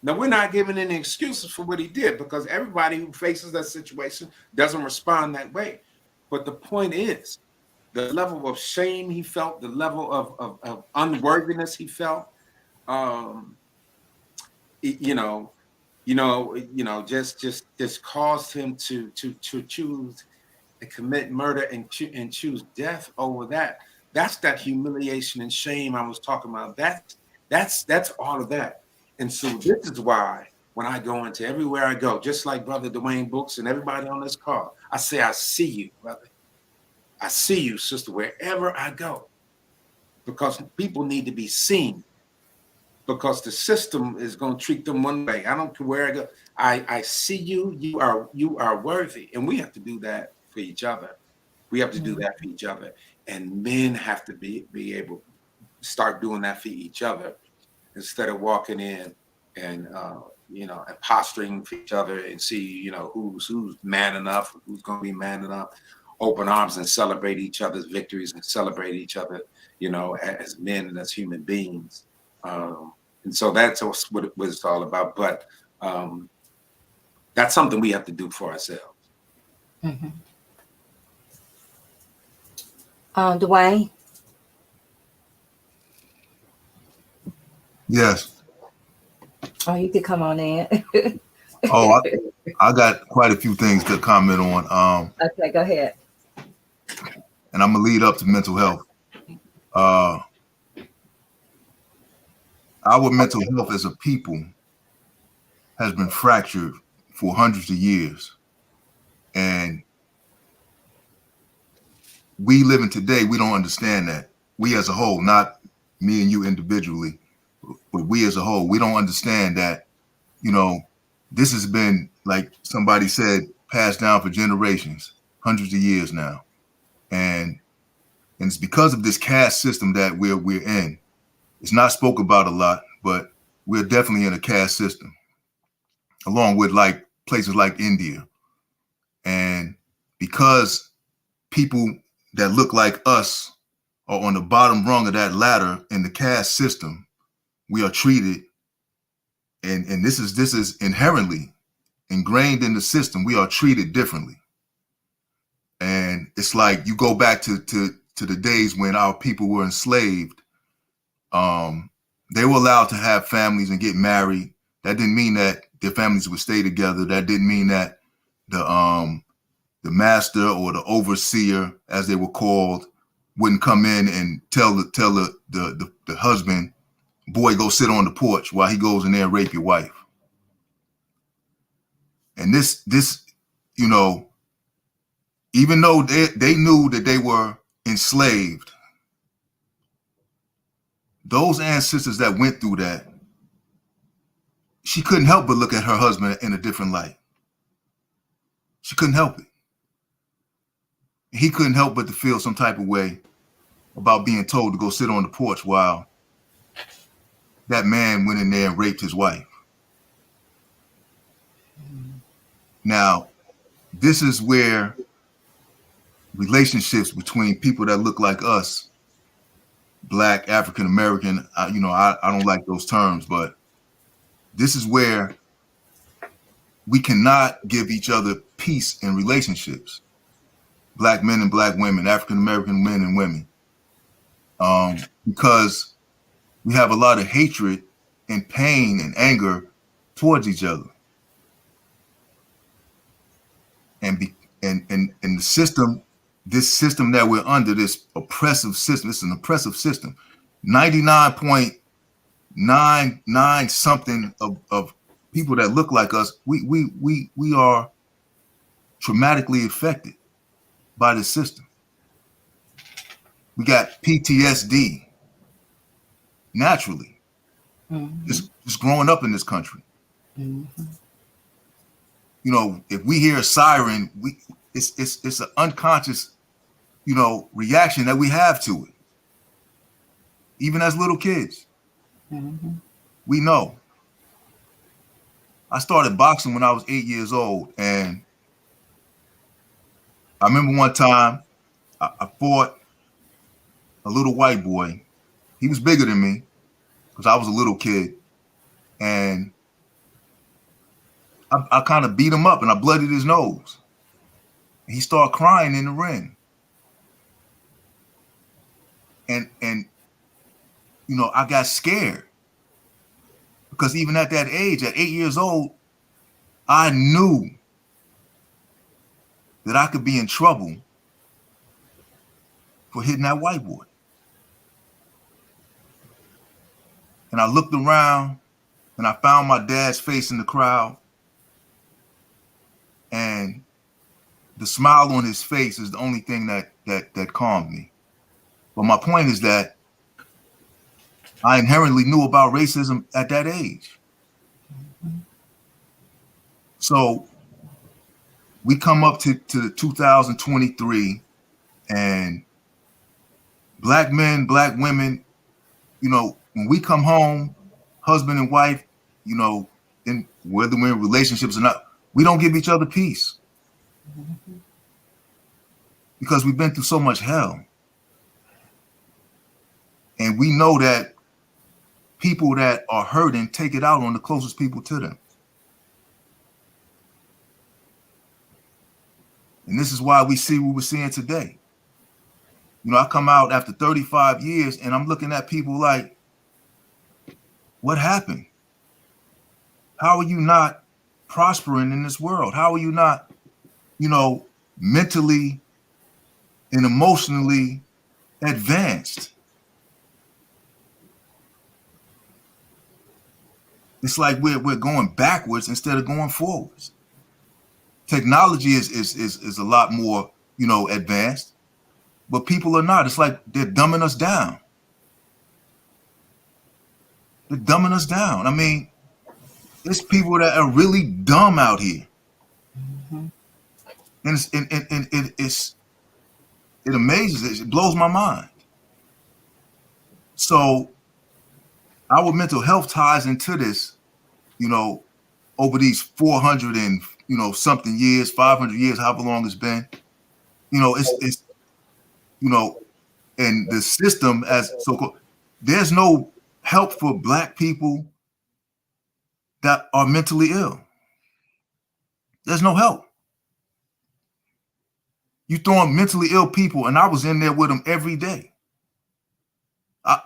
Now, we're not giving any excuses for what he did, because everybody who faces that situation doesn't respond that way. But the point is, the level of shame he felt, the level of unworthiness he felt, just caused him to choose and commit murder and choose death over that. That's that humiliation and shame I was talking about. That's all of that. And so this is why when I go into everywhere I go, just like Brother Dwayne Brooks and everybody on this call, I say, I see you, brother. I see you, sister, wherever I go, because people need to be seen. Because the system is going to treat them one way. I don't care where I go. I see you. You are worthy, and we have to do that for each other. We have to do that for each other, and men have to be able to start doing that for each other, instead of walking in and and posturing for each other and see who's man enough, who's going to be man enough. Open arms and celebrate each other's victories and celebrate each other, as men and as human beings. And so that's what it's all about. But that's something we have to do for ourselves. Mm-hmm. Dwayne? Yes. Oh, you could come on in. I got quite a few things to comment on. Okay, go ahead. And I'm going to lead up to mental health. Our mental health as a people has been fractured for hundreds of years. And we living today, we don't understand that. We as a whole, not me and you individually, but we as a whole, we don't understand that, this has been, like somebody said, passed down for generations, hundreds of years now. And it's because of this caste system that we're in. It's not spoken about a lot, but we're definitely in a caste system, along with like places like India. And because people that look like us are on the bottom rung of that ladder in the caste system, we are treated, and this is inherently ingrained in the system. We are treated differently. And it's like you go back to the days when our people were enslaved. They were allowed to have families and get married. That didn't mean that their families would stay together. That didn't mean that the master or the overseer, as they were called, wouldn't come in and tell the husband, boy, go sit on the porch while he goes in there and rape your wife. And this, even though they knew that they were enslaved, those ancestors that went through that, she couldn't help but look at her husband in a different light. She couldn't help it. He couldn't help but to feel some type of way about being told to go sit on the porch while that man went in there and raped his wife. Now, this is where relationships between people that look like us, Black, African American, I don't like those terms, but this is where we cannot give each other peace in relationships. Black men and Black women, African American men and women, because we have a lot of hatred and pain and anger towards each other. And the system, this system that we're under, this oppressive system, it's an oppressive system. 99.99 something of people that look like us, we are traumatically affected by this system. We got PTSD naturally, just growing up in this country. You know, if we hear a siren, it's an unconscious, you know, reaction that we have to it. Even as little kids, we know. I started boxing when I was 8 years old, and I remember one time I fought a little white boy. He was bigger than me because I was a little kid, and I kind of beat him up and I bloodied his nose. And he started crying in the ring. And you know, I got scared because even at that age, at 8 years old, I knew that I could be in trouble for hitting that white boy. And I looked around and I found my dad's face in the crowd. And the smile on his face is the only thing that calmed me. But my point is that I inherently knew about racism at that age. So we come up to 2023, and black men, black women, you know, when we come home, husband and wife, you know, and whether we're in relationships or not, we don't give each other peace because we've been through so much hell. And we know that people that are hurting take it out on the closest people to them. And this is why we see what we're seeing today. You know, I come out after 35 years and I'm looking at people like, what happened? How are you not prospering in this world? How are you not, you know, mentally and emotionally advanced? It's like we're going backwards instead of going forwards. Technology is a lot more, you know, advanced, but people are not. It's like they're dumbing us down. They're dumbing us down. I mean, there's people that are really dumb out here. And it amazes, it blows my mind. So our mental health ties into this, you know, over these 400 and, you know, something years, 500 years, however long it's been. You know, it's you know, and the system as so-called, there's no help for black people that are mentally ill. There's no help. You throwing mentally ill people, and I was in there with them every day.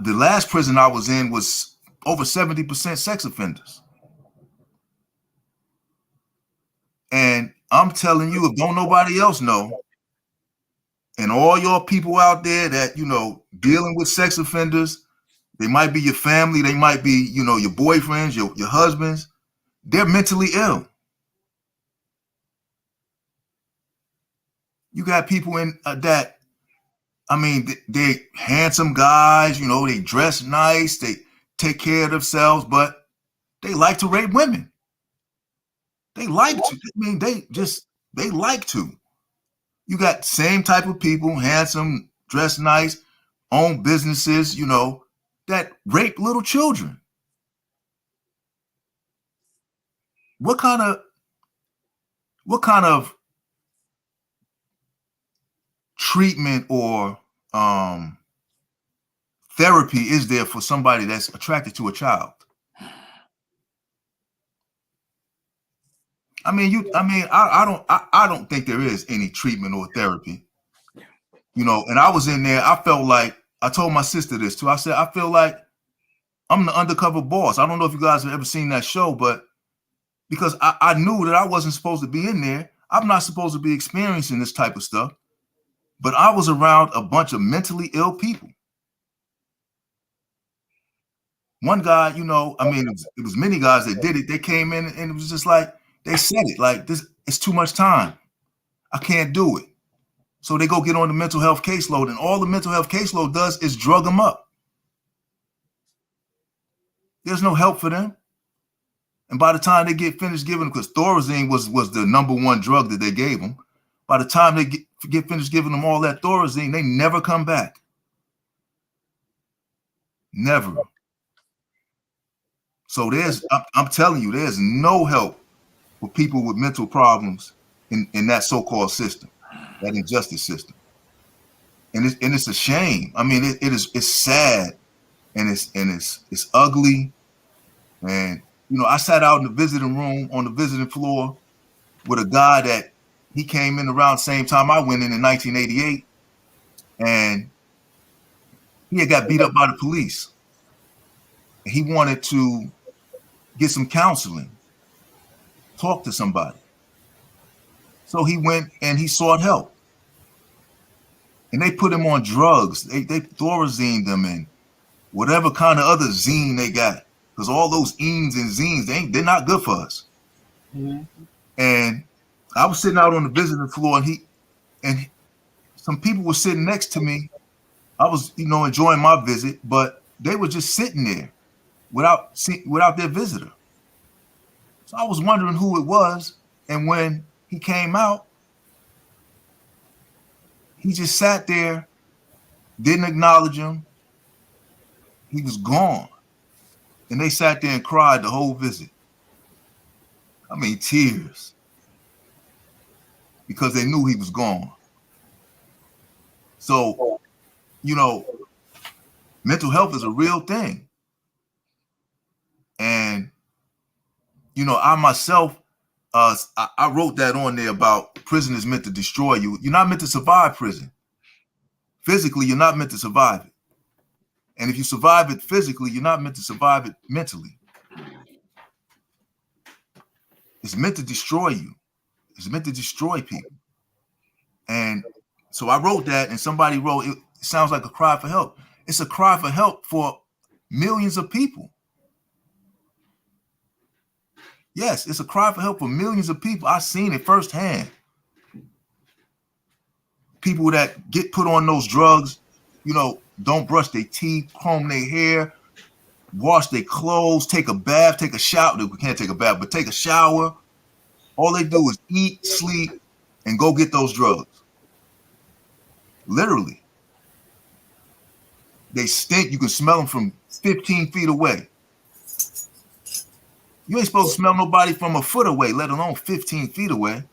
The last prison I was in was over 70% sex offenders. And I'm telling you, if don't nobody else know, and all your people out there that, you know, dealing with sex offenders, they might be your family, they might be, you know, your boyfriends, your husbands, they're mentally ill. You got people in that, I mean, they handsome guys, you know, they dress nice, they take care of themselves, but they like to rape women. They like to. I mean, they like to. You got same type of people, handsome, dress nice, own businesses, you know, that rape little children. What kind of treatment or therapy is there for somebody that's attracted to a child? I mean, I don't think there is any treatment or therapy, you know. And I was in there. I felt like, I told my sister this too. I said, I feel like I'm the undercover boss. I don't know if you guys have ever seen that show, but because I knew that I wasn't supposed to be in there. I'm not supposed to be experiencing this type of stuff, but I was around a bunch of mentally ill people. One guy, you know, I mean, it was many guys that did it. They came in and it was just like, they said it like, this, it's too much time. I can't do it. So they go get on the mental health caseload, and all the mental health caseload does is drug them up. There's no help for them. And by the time they get finished giving them, because Thorazine was the #1 drug that they gave them, by the time they get finished giving them all that Thorazine, they never come back. Never. So I'm telling you, there's no help for people with mental problems in that so-called system, that injustice system. And it's a shame. I mean, it's sad, and it's ugly. And I sat out in the visiting room on the visiting floor with a guy that he came in around the same time I went in 1988, and he had got beat up by the police. And he wanted to get some counseling, talk to somebody. So he went and he sought help. And they put him on drugs. They Thorazine them and whatever kind of other zine they got. Because all those enes and zines, they're not good for us. Mm-hmm. And I was sitting out on the visiting floor, and some people were sitting next to me. I was, enjoying my visit, but they were just sitting there without their visitor. So I was wondering who it was. And when he came out, he just sat there, didn't acknowledge him. He was gone. And they sat there and cried the whole visit. I mean, tears. Because they knew he was gone. So, mental health is a real thing. And, I myself, I wrote that on there about prison is meant to destroy you. You're not meant to survive prison. Physically, you're not meant to survive it. And if you survive it physically, you're not meant to survive it mentally. It's meant to destroy you. It's meant to destroy people. And so I wrote that, and somebody wrote, it sounds like a cry for help. It's a cry for help for millions of people. Yes, it's a cry for help for millions of people. I've seen it firsthand. People that get put on those drugs, don't brush their teeth, comb their hair, wash their clothes, take a bath, take a shower. We can't take a bath, but take a shower. All they do is eat, sleep, and go get those drugs. Literally. They stink. You can smell them from 15 feet away. You ain't supposed to smell nobody from a foot away, let alone 15 feet away.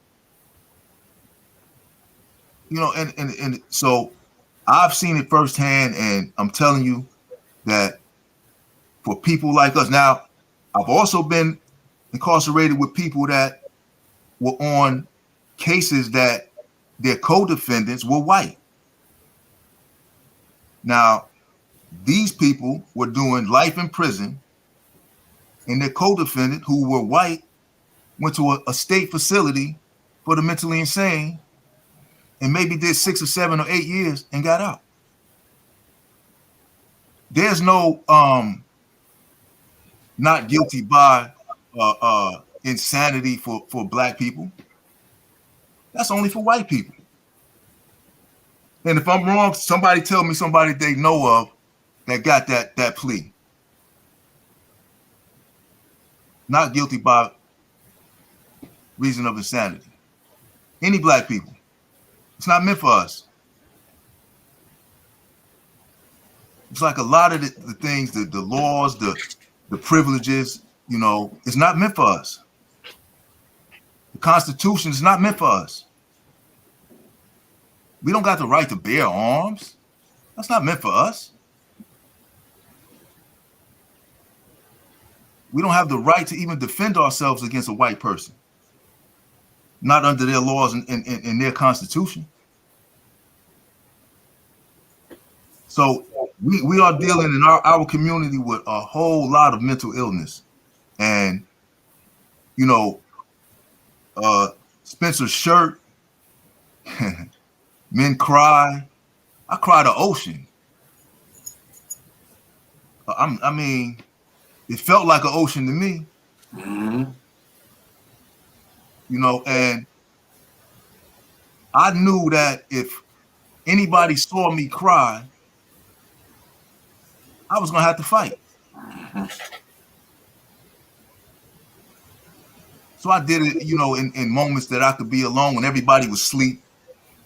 And so I've seen it firsthand, and I'm telling you that for people like us, now I've also been incarcerated with people that were on cases that their co-defendants were white. Now, these people were doing life in prison, and their co-defendant, who were white, went to a state facility for the mentally insane and maybe did 6 or 7 or 8 years and got out. There's no not guilty by insanity for black people. That's only for white people. And if I'm wrong, somebody tell me somebody they know of that got that plea. Not guilty by reason of insanity. Any black people. It's not meant for us. It's like a lot of the things, the laws, the privileges, it's not meant for us. The Constitution is not meant for us. We don't got the right to bear arms. That's not meant for us. We don't have the right to even defend ourselves against a white person. Not under their laws and their Constitution. So we are dealing in our community with a whole lot of mental illness. And, Spencer's shirt, men cry. I cry the ocean. I mean, it felt like an ocean to me. Mm-hmm. And I knew that if anybody saw me cry, I was gonna have to fight. So I did it, in moments that I could be alone when everybody was asleep.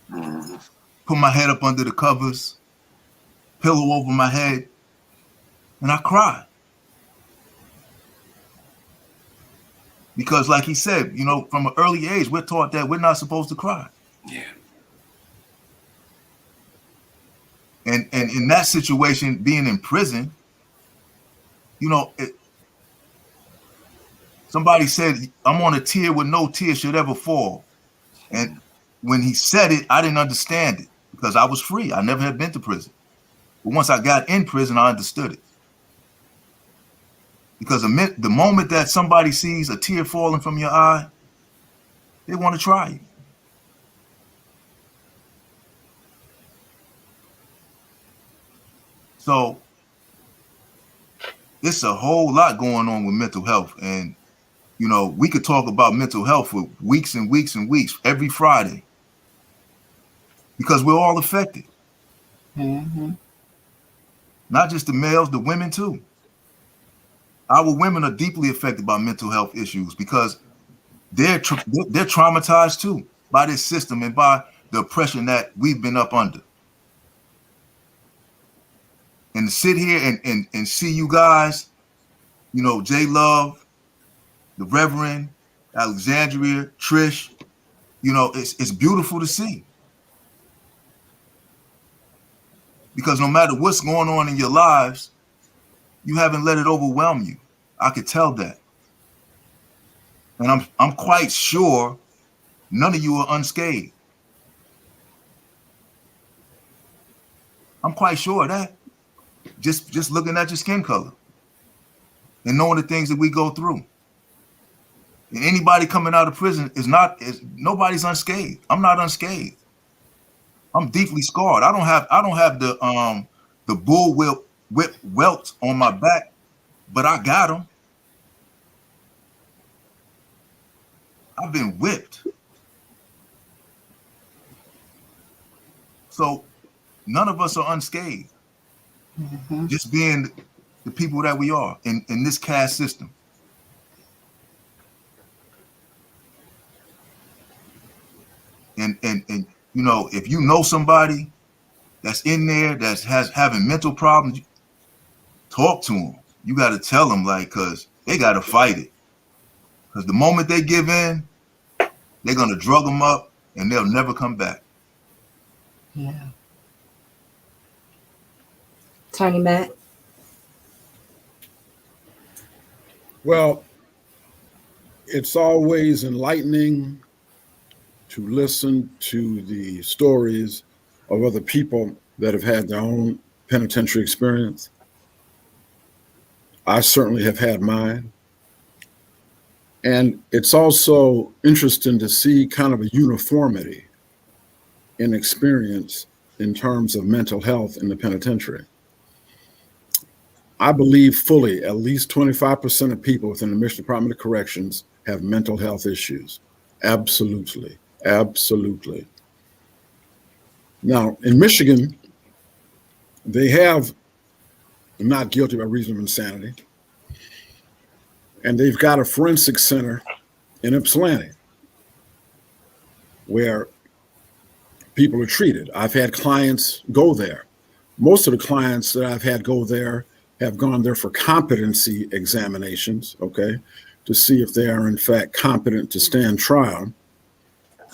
Put my head up under the covers, pillow over my head, and I cried. Because like he said, from an early age, we're taught that we're not supposed to cry. Yeah. And in that situation, being in prison, somebody said, I'm on a tier where no tear should ever fall. And when he said it, I didn't understand it because I was free. I never had been to prison. But once I got in prison, I understood it. Because the moment that somebody sees a tear falling from your eye, they want to try you. So it's a whole lot going on with mental health. And, we could talk about mental health for weeks and weeks and weeks, every Friday. Because we're all affected. Mm-hmm. Not just the males, the women too. Our women are deeply affected by mental health issues because they're traumatized too by this system and by the oppression that we've been up under. And to sit here and see you guys, J Love, the Reverend, Alexanderia, Trish, it's beautiful to see. Because no matter what's going on in your lives, you haven't let it overwhelm you. I could tell that. And I'm quite sure none of you are unscathed. I'm quite sure of that. Just looking at your skin color and knowing the things that we go through. And anybody coming out of prison nobody's unscathed. I'm not unscathed. I'm deeply scarred. I don't have the bull whip welts on my back, but I got them. I've been whipped. So none of us are unscathed. Mm-hmm. Just being the people that we are in this caste system. And if you know somebody that's in there that's having mental problems, talk to them. You got to tell them, because they got to fight it. Because the moment they give in, they're going to drug them up and they'll never come back. Yeah. Tony Mack. Well, it's always enlightening to listen to the stories of other people that have had their own penitentiary experience. I certainly have had mine. And it's also interesting to see kind of a uniformity in experience in terms of mental health in the penitentiary. I believe fully at least 25% of people within the Michigan Department of Corrections have mental health issues. Absolutely. Absolutely. Now, in Michigan, they have not guilty by reason of insanity. And they've got a forensic center in Ypsilanti where people are treated. I've had clients go there. Most of the clients that I've had go there have gone there for competency examinations, okay, to see if they are in fact competent to stand trial,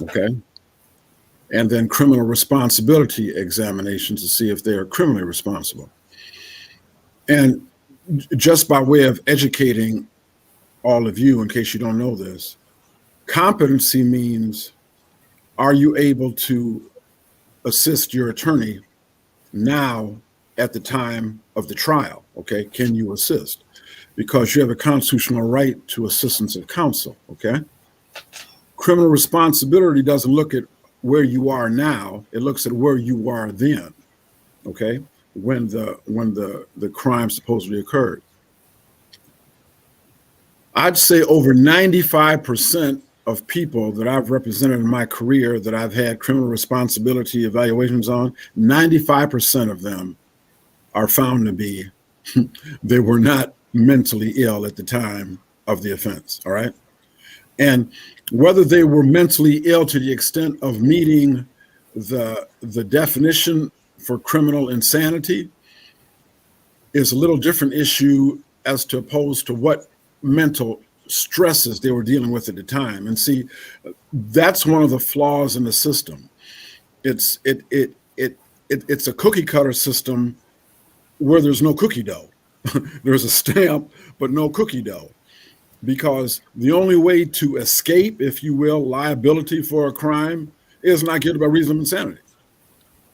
okay, and then criminal responsibility examinations to see if they are criminally responsible. And just by way of educating all of you, in case you don't know this, competency means, are you able to assist your attorney now at the time of the trial? Okay, can you assist? Because you have a constitutional right to assistance of counsel. Okay, criminal responsibility doesn't look at where you are now; it looks at where you are then. Okay, when the crime supposedly occurred. I'd say over 95% of people that I've represented in my career that I've had criminal responsibility evaluations on, 95% of them are found to be, they were not mentally ill at the time of the offense, all right? And whether they were mentally ill to the extent of meeting the definition for criminal insanity is a little different issue as to opposed to what mental stresses they were dealing with at the time. And see, that's one of the flaws in the system. It's a cookie cutter system where there's no cookie dough. There's a stamp, but no cookie dough. Because the only way to escape, if you will, liability for a crime is not guilty by reason of insanity.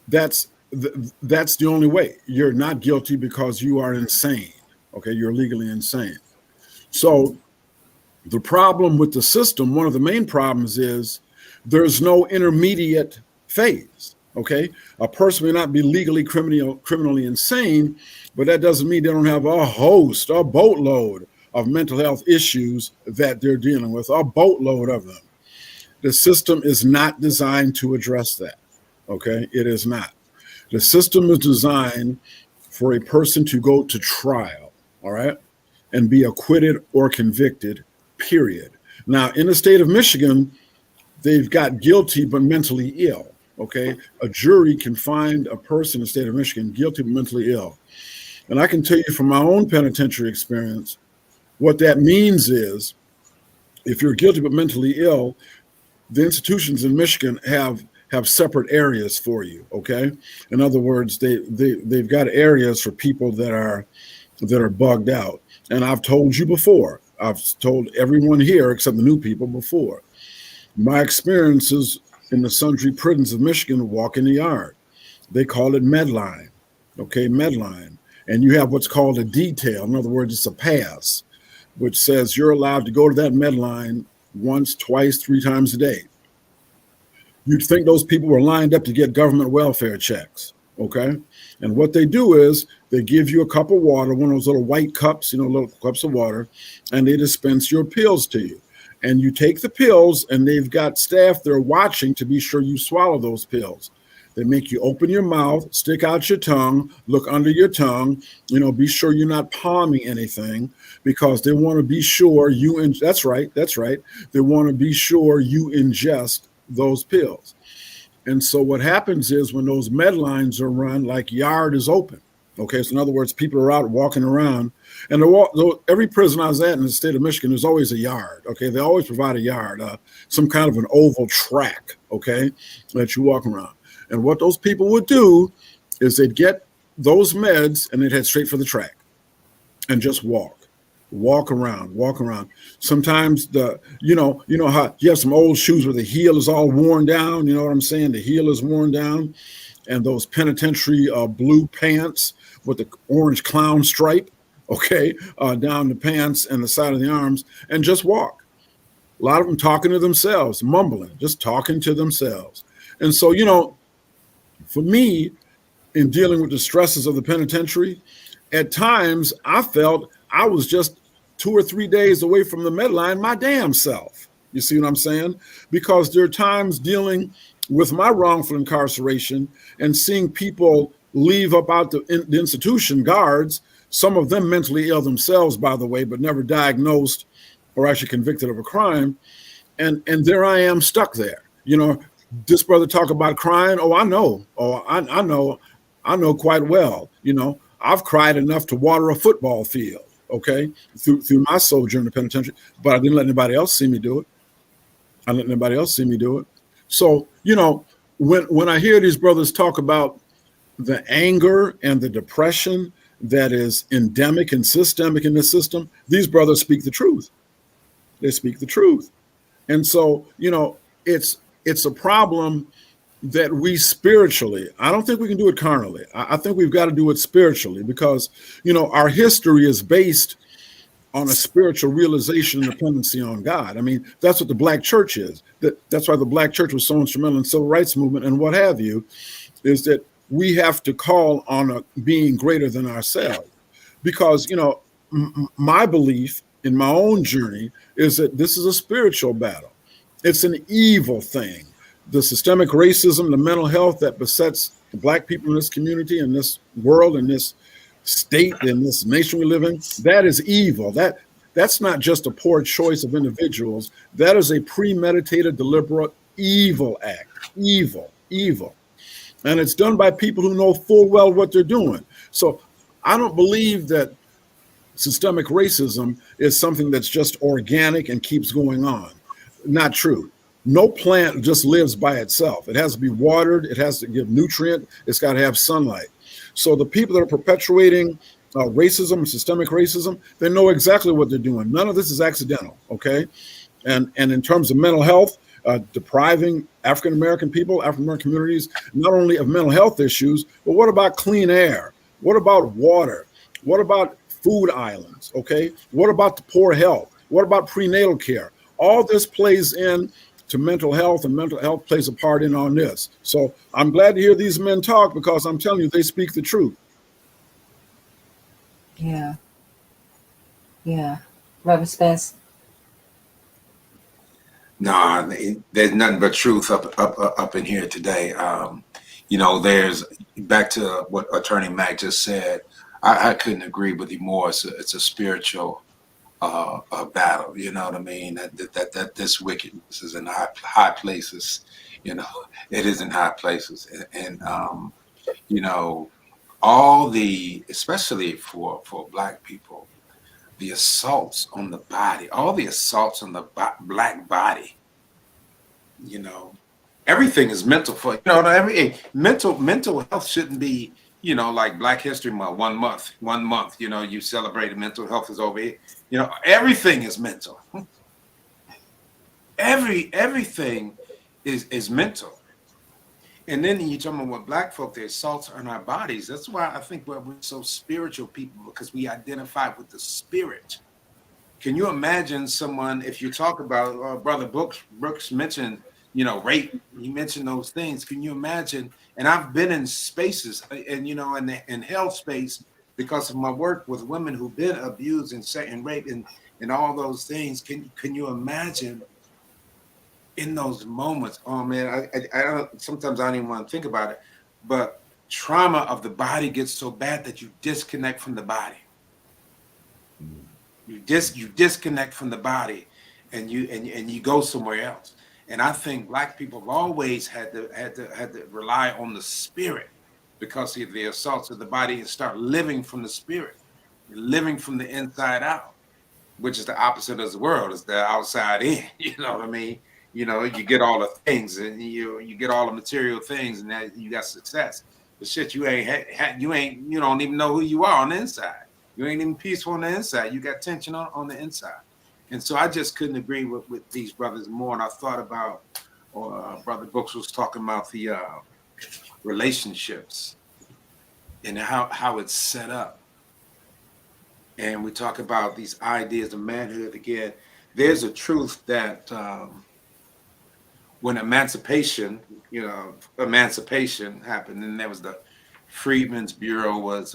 That's the only way. You're not guilty because you are insane. Okay, you're legally insane. So the problem with the system, one of the main problems is there's no intermediate phase. Okay, a person may not be legally criminally insane, but that doesn't mean they don't have a boatload of mental health issues that they're dealing with, a boatload of them. The system is not designed to address that. Okay, it is not. The system is designed for a person to go to trial, all right, and be acquitted or convicted, period. Now, in the state of Michigan, they've got guilty but mentally ill, okay? A jury can find a person in the state of Michigan guilty but mentally ill. And I can tell you from my own penitentiary experience, what that means is if you're guilty but mentally ill, the institutions in Michigan have separate areas for you, okay? In other words, they've got areas for people that are bugged out. And I've told you before, I've told everyone here except the new people before, my experiences in the sundry prisons of Michigan, walk in the yard. They call it Medline, okay, Medline. And you have what's called a detail. In other words, it's a pass, which says you're allowed to go to that Medline once, twice, 3 times a day. You'd think those people were lined up to get government welfare checks, okay? And what they do is they give you a cup of water, one of those little white cups, little cups of water, and they dispense your pills to you. And you take the pills, and they've got staff there watching to be sure you swallow those pills. They make you open your mouth, stick out your tongue, look under your tongue, be sure you're not palming anything, because they want to be sure that's right. They want to be sure you ingest those pills. And so what happens is when those Medlines are run, like yard is open. Okay, so in other words, people are out walking around, and every prison I was at in the state of Michigan, there's always a yard. Okay, they always provide a yard, some kind of an oval track. Okay, that you walk around. And what those people would do is they'd get those meds and they'd head straight for the track and just walk around. Sometimes you know how you have some old shoes where the heel is all worn down. You know what I'm saying? The heel is worn down, and those penitentiary blue pants with the orange clown stripe, okay, down the pants and the side of the arms, and just walk. A lot of them talking to themselves, mumbling, just talking to themselves. And so, for me, in dealing with the stresses of the penitentiary, at times I felt I was just 2 or 3 days away from the Medline my damn self. You see what I'm saying? Because there are times dealing with my wrongful incarceration and seeing people leave up out the institution, guards, some of them mentally ill themselves, by the way, but never diagnosed or actually convicted of a crime. And there I am stuck there. This brother talk about crying. Oh, I know. I know quite well. I've cried enough to water a football field, okay, through my sojourn in the penitentiary, but I didn't let anybody else see me do it. So, when I hear these brothers talk about the anger and the depression that is endemic and systemic in the system, these brothers speak the truth. They speak the truth. And so, it's a problem that we spiritually, I don't think we can do it carnally. I think we've got to do it spiritually because, our history is based on a spiritual realization and dependency on God. I mean, that's what the Black church is. That's why the Black church was so instrumental in the civil rights movement and what have you, is that we have to call on a being greater than ourselves. Because, my belief in my own journey is that this is a spiritual battle. It's an evil thing. The systemic racism, the mental health that besets the Black people in this community, in this world, in this state, in this nation we live in, that is evil. That's not just a poor choice of individuals. That is a premeditated, deliberate, evil act. Evil, evil. And it's done by people who know full well what they're doing. So I don't believe that systemic racism is something that's just organic and keeps going on. Not true. No plant just lives by itself. It has to be watered. It has to give nutrient. It's got to have sunlight. So the people that are perpetuating racism and systemic racism, they know exactly what they're doing. None of this is accidental, okay? And in terms of mental health, depriving African American people, African American communities, not only of mental health issues, but what about clean air? What about water? What about food islands? Okay. What about the poor health? What about prenatal care? All this plays in to mental health, and mental health plays a part in on this. So I'm glad to hear these men talk, because I'm telling you, they speak the truth. Yeah. Yeah. Reverend Spence. No, there's nothing but truth up in here today. There's back to what Attorney Mack just said. I couldn't agree with you more. It's a spiritual battle. You know what I mean? That this wickedness is in high places. It is in high places, and all the, especially for Black people, the assaults on the body, all the assaults on the Black body, everything is mental for, mental health shouldn't be, like Black History Month, 1 month, you celebrate mental health is over here. Everything is mental. Everything is mental. And then you talk about what Black folk, the assaults on our bodies. That's why I think we're so spiritual people, because we identify with the spirit. Can you imagine someone, if you talk about Brother Brooks mentioned, rape, he mentioned those things. Can you imagine? And I've been in spaces and, in hell space, because of my work with women who've been abused and raped and all those things. Can you imagine in those moments? Oh man, I don't, sometimes I don't even want to think about it, but trauma of the body gets so bad that you disconnect from the body. You disconnect from the body, and you go somewhere else. And I think Black people have always had to rely on the spirit, because of the assaults of the body, and start living from the spirit, living from the inside out, which is the opposite of the world, is the outside in. You know what I mean? You get all the things, and you get all the material things, and that you got success. But shit, you don't even know who you are on the inside. You ain't even peaceful on the inside. You got tension on the inside. And so I just couldn't agree with these brothers more. And I thought about, Brother Brooks was talking about the relationships and how it's set up. And we talk about these ideas of manhood again. There's a truth that when emancipation happened, and there was the Freedmen's Bureau was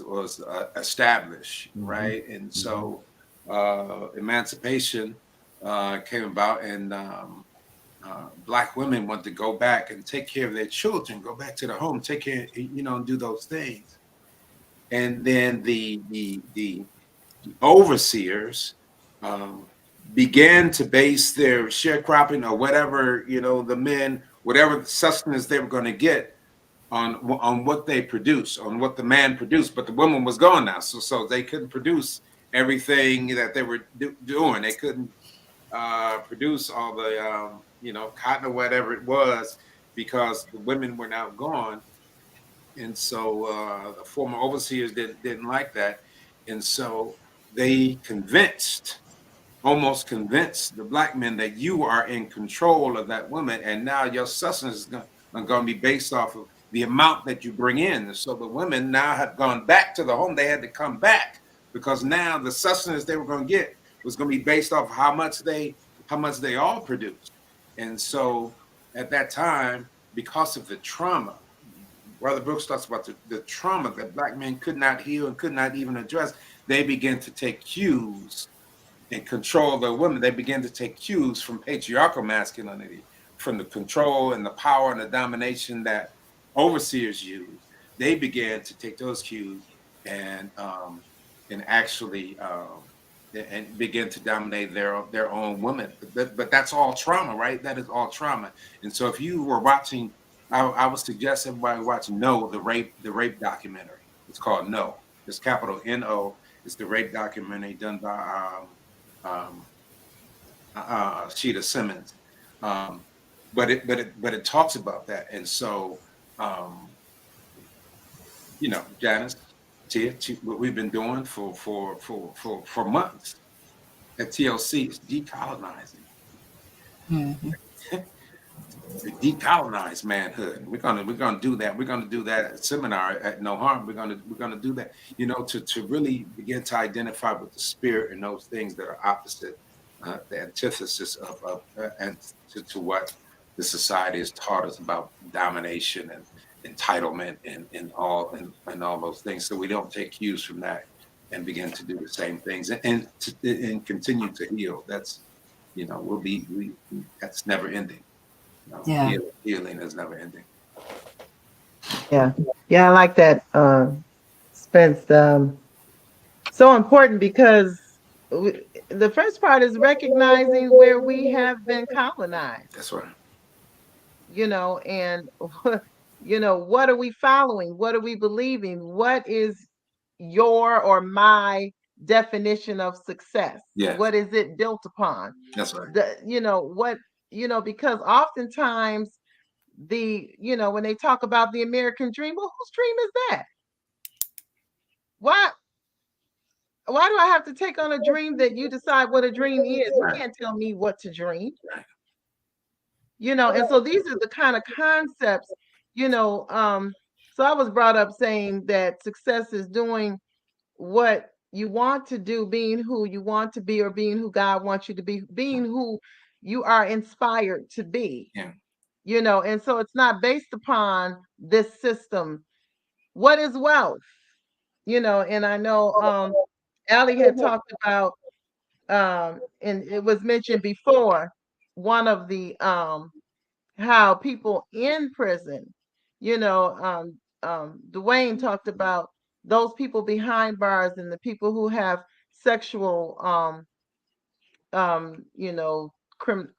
established, right? And so emancipation came about, and Black women wanted to go back and take care of their children, go back to the home, take care, and do those things. And then the overseers began to base their sharecropping or whatever, the men, whatever sustenance they were going to get on what they produce, on what the man produced. But the woman was gone now, so they couldn't produce everything that they were doing. They couldn't produce all the cotton or whatever it was, because the women were now gone. And so the former overseers didn't like that, and so they almost convinced the Black men that you are in control of that woman, and now your sustenance is going to be based off of the amount that you bring in. So the women now have gone back to the home. They had to come back, because now the sustenance they were going to get was going to be based off of how much they all produced. And so at that time, because of the trauma, Brother Brooks talks about the trauma that Black men could not heal and could not even address, they began to take cues and control the women, they begin to take cues from patriarchal masculinity, from the control and the power and the domination that overseers use. They began to take those cues and actually and begin to dominate their own women. But that's all trauma, right? That is all trauma. And so if you were watching, I would suggest everybody watch No, the rape documentary. It's called No. It's capital N-O. It's the rape documentary done by Sheeta Simmons. But it talks about that. And so Janice, Tia, what we've been doing for months at TLC is decolonizing. Mm-hmm. Decolonize manhood. We're gonna do that. We're gonna do that at seminar at No Harm. We're gonna do that. To really begin to identify with the spirit and those things that are opposite, the antithesis of and to what the society has taught us about domination and entitlement and all those things. So we don't take cues from that and begin to do the same things and continue to heal. That's that's never ending. Yeah. Healing is never ending. Yeah, I like that, Spence. So important because the first part is recognizing where we have been colonized. That's right. And what are we following? What are we believing? What is your or my definition of success? Yes. What is it built upon? That's right. Because oftentimes when they talk about the American dream, well, whose dream is that? Why do I have to take on a dream that you decide what a dream is? You can't tell me what to dream. Right. And so these are the kind of concepts, so I was brought up saying that success is doing what you want to do, being who you want to be, or being who God wants you to be, being who you are inspired to be. Yeah. And so it's not based upon this system. What is wealth? And I know Allie had talked about, and it was mentioned before, one of the how people in prison, Dwayne talked about those people behind bars and the people who have sexual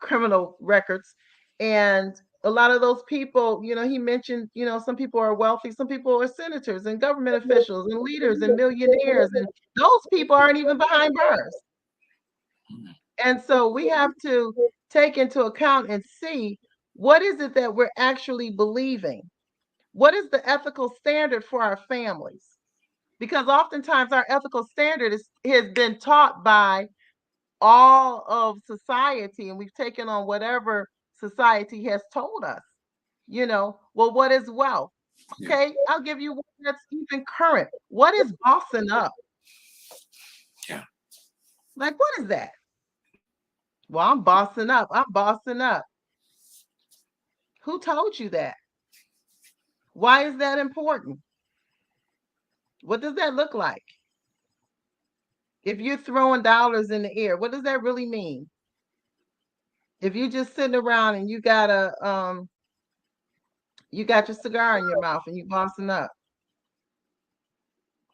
criminal records. And a lot of those people, he mentioned, some people are wealthy, some people are senators and government officials and leaders and millionaires, and those people aren't even behind bars. And so we have to take into account and see, what is it that we're actually believing? What is the ethical standard for our families? Because oftentimes our ethical standard has been taught by all of society, and we've taken on whatever society has told us. Well, what is wealth? Okay, I'll give you one that's even current. What is bossing up? Yeah. Like, what is that? Well, I'm bossing up. I'm bossing up. Who told you that? Why is that important? What does that look like? If you're throwing dollars in the air, what does that really mean? If you're just sitting around and you got your cigar in your mouth and you bossing up,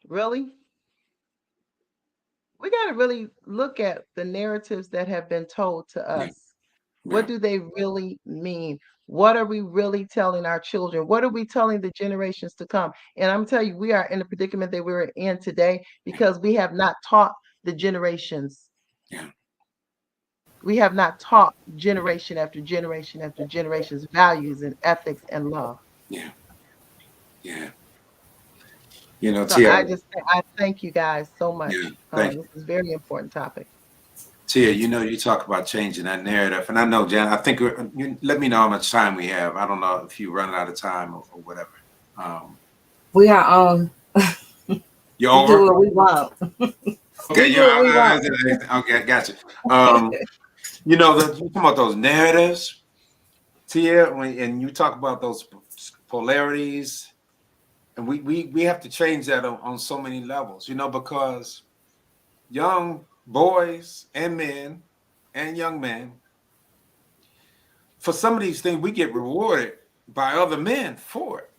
really? We got to really look at the narratives that have been told to us. Yeah. What do they really mean? What are we really telling our children? What are we telling the generations to come? And I'm telling you, we are in the predicament that we're in today because we have not taught the generations. Yeah. We have not taught generation after generation after generation's values and ethics and love. Yeah. Yeah. So I thank you guys so much. This is a very important topic. Tia, you talk about changing that narrative, and I know, Jan, I think you let me know how much time we have. I don't know if you run out of time or whatever. We are on. You over? Do what we want. Okay, okay, gotcha. You talk about those narratives, Tia, and you talk about those polarities, and we have to change that on so many levels, because young boys and men and young men, for some of these things, we get rewarded by other men for it.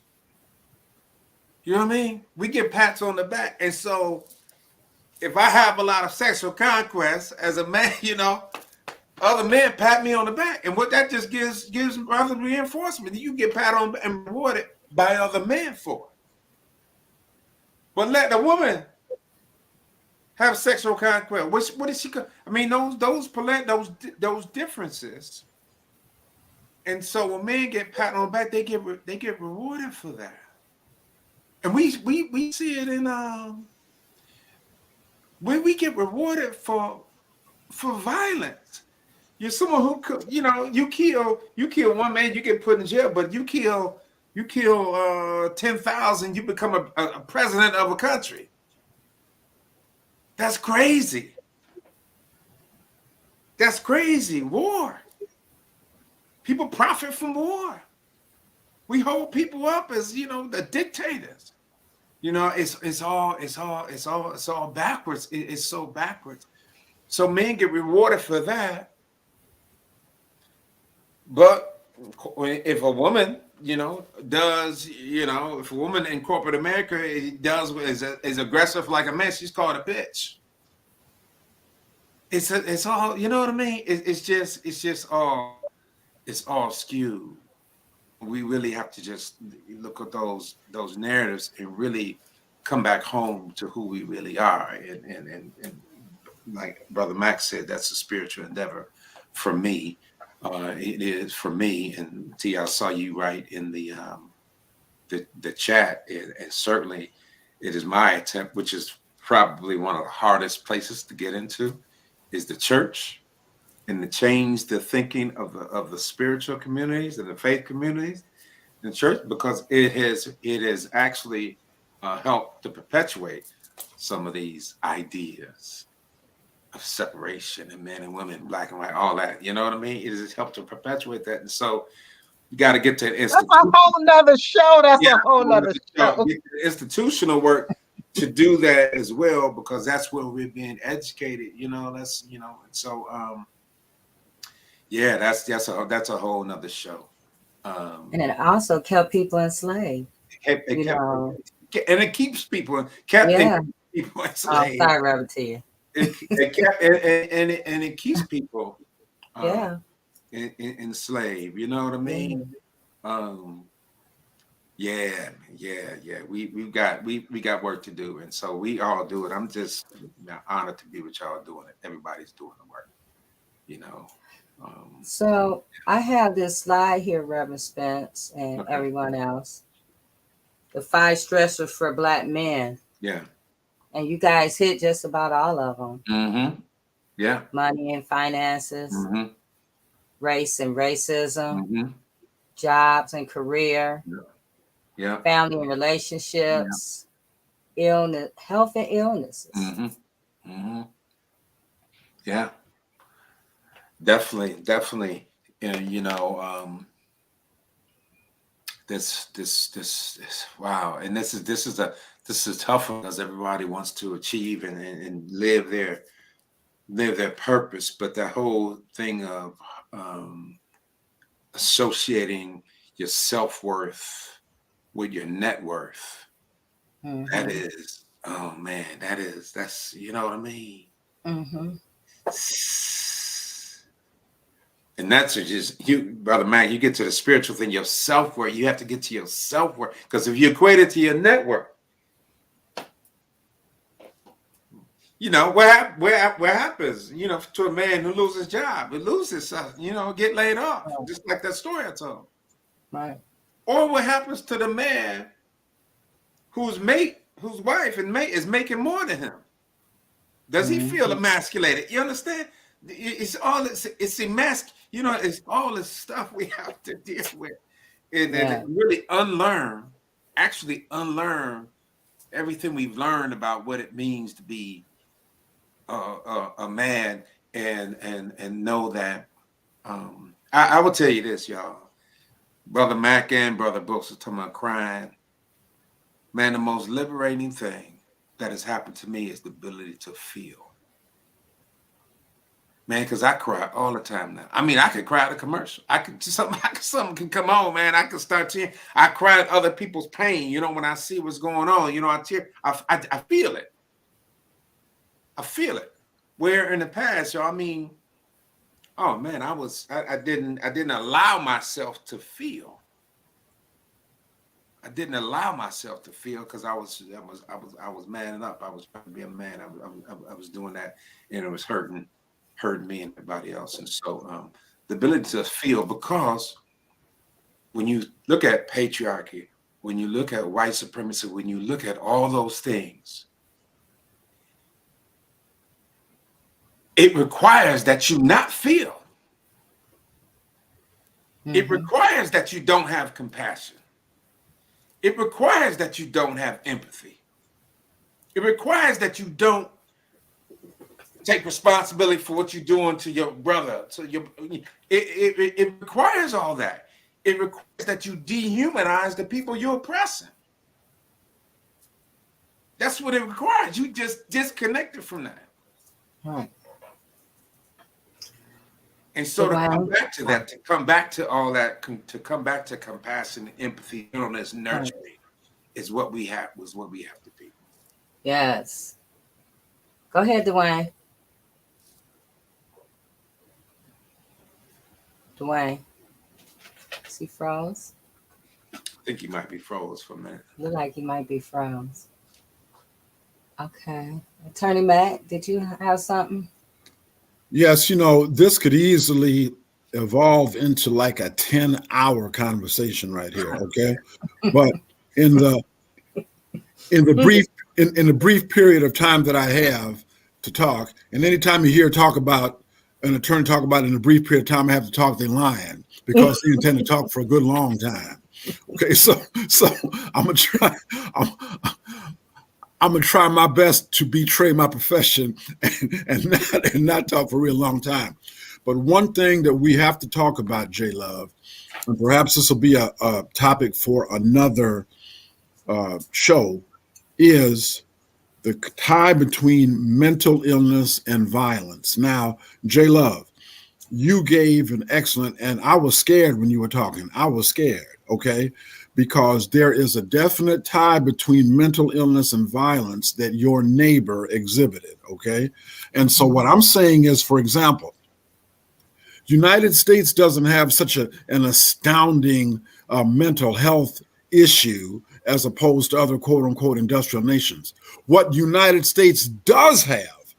You know what I mean? We get pats on the back. And so if I have a lot of sexual conquest as a man, you know, other men pat me on the back. And what that just gives other reinforcement. You get pat on and rewarded by other men for it. But let the woman have sexual conquest. What is she? I mean, those differences. And so when men get pat on the back, they get rewarded for that. And we see it in when we get rewarded for violence. You're someone who could, you know, you kill one man, you get put in jail, but you kill 10,000, you become a president of a country. That's crazy. That's crazy. War. People profit from war. We hold people up as, you know, the dictators. You know, it's all backwards. It's so backwards. So men get rewarded for that. But if a woman, you know, does, you know, if a woman in corporate America is aggressive like a man, she's called a bitch. It's all, you know what I mean? It's just all skewed. We really have to just look at those narratives and really come back home to who we really are. And like Brother Mack said, that's a spiritual endeavor for me. It is for me. And T, I saw you write in the chat, and certainly it is my attempt, which is probably one of the hardest places to get into, is the church. And to change the thinking of the spiritual communities and the faith communities in the church, because it has actually helped to perpetuate some of these ideas of separation and men and women, black and white, all that. You know what I mean? It has helped to perpetuate that. And so you got to get to That's a whole nother show. That's a whole nother show. Get to institutional work to do that as well, because that's where we're being educated. You know, that's, you know, and so yeah, that's a whole nother show. And it also kept people enslaved. And it keeps people enslaved. Sorry, Reverend Tia. It keeps people enslaved. You know what I mean? Yeah. We got work to do, and so we all do it. I'm just honored to be with y'all doing it. Everybody's doing the work. You know. So I have this slide here, Reverend Spence, and everyone else. The 5 stressors for Black men. Yeah. And you guys hit just about all of them. Mm-hmm. Yeah. Money and finances, race and racism, jobs and career, family and relationships, illness, health and illnesses. Yeah. Definitely. And you know, this wow. And this is tough because everybody wants to achieve and live their purpose, but the whole thing of associating your self-worth with your net worth, that is, oh man, that's you know what I mean? And that's just you, Brother Mack, you get to the spiritual thing, your self-worth. You have to get to your self-worth, because if you equate it to your network, you know, what happens, you know, to a man who loses his job, he loses, you know, get laid off, just like that story I told. Right. Or what happens to the man whose wife and mate is making more than him? Does he feel emasculated? You understand? It's all you know, it's all this stuff we have to deal with, and really actually unlearn everything we've learned about what it means to be a man, and know that. I will tell you this, y'all. Brother Mack and Brother Brooks are talking about crying. Man, the most liberating thing that has happened to me is the ability to feel. man, because I cry all the time now. I mean, I could cry at a commercial. Something can come on, man. I can start tearing. I cry at other people's pain. You know, when I see what's going on, you know, I tear. I feel it. I feel it. Where in the past, y'all, I mean, oh man, I didn't allow myself to feel. I didn't allow myself to feel because I was manning up. I was trying to be a man. I was doing that, and it was hurting me and everybody else. And so the ability to feel, because when you look at patriarchy, when you look at white supremacy, when you look at all those things, it requires that you not feel. Mm-hmm. It requires that you don't have compassion. It requires that you don't have empathy. It requires that you don't take responsibility for what you're doing to your brother. It requires all that. It requires that you dehumanize the people you're oppressing. That's what it requires. You just disconnected from that. Right. And so to come back to that, to come back to all that, to come back to compassion, empathy, gentleness, nurturing, is what we have. Was what we have to be. Yes. Go ahead, Dwayne. Dwayne. Is he froze? I think he might be froze for a minute. Look like he might be froze. Okay. Attorney Mack, did you have something? Yes, you know, this could easily evolve into like a 10-hour conversation right here, okay? But in the brief period of time that I have to talk, and anytime you hear an attorney talk about in a brief period of time I have to talk, they're lying because they intend to talk for a good long time. Okay, so I'm gonna try my best to betray my profession and not talk for a real long time. But one thing that we have to talk about, J Love, and perhaps this will be a topic for another show, is the tie between mental illness and violence. Now, J Love, you gave an excellent, and I was scared when you were talking. I was scared, okay? Because there is a definite tie between mental illness and violence that your neighbor exhibited, okay? And so what I'm saying is, for example, United States doesn't have such an astounding mental health issue as opposed to other quote-unquote industrial nations. What United States does have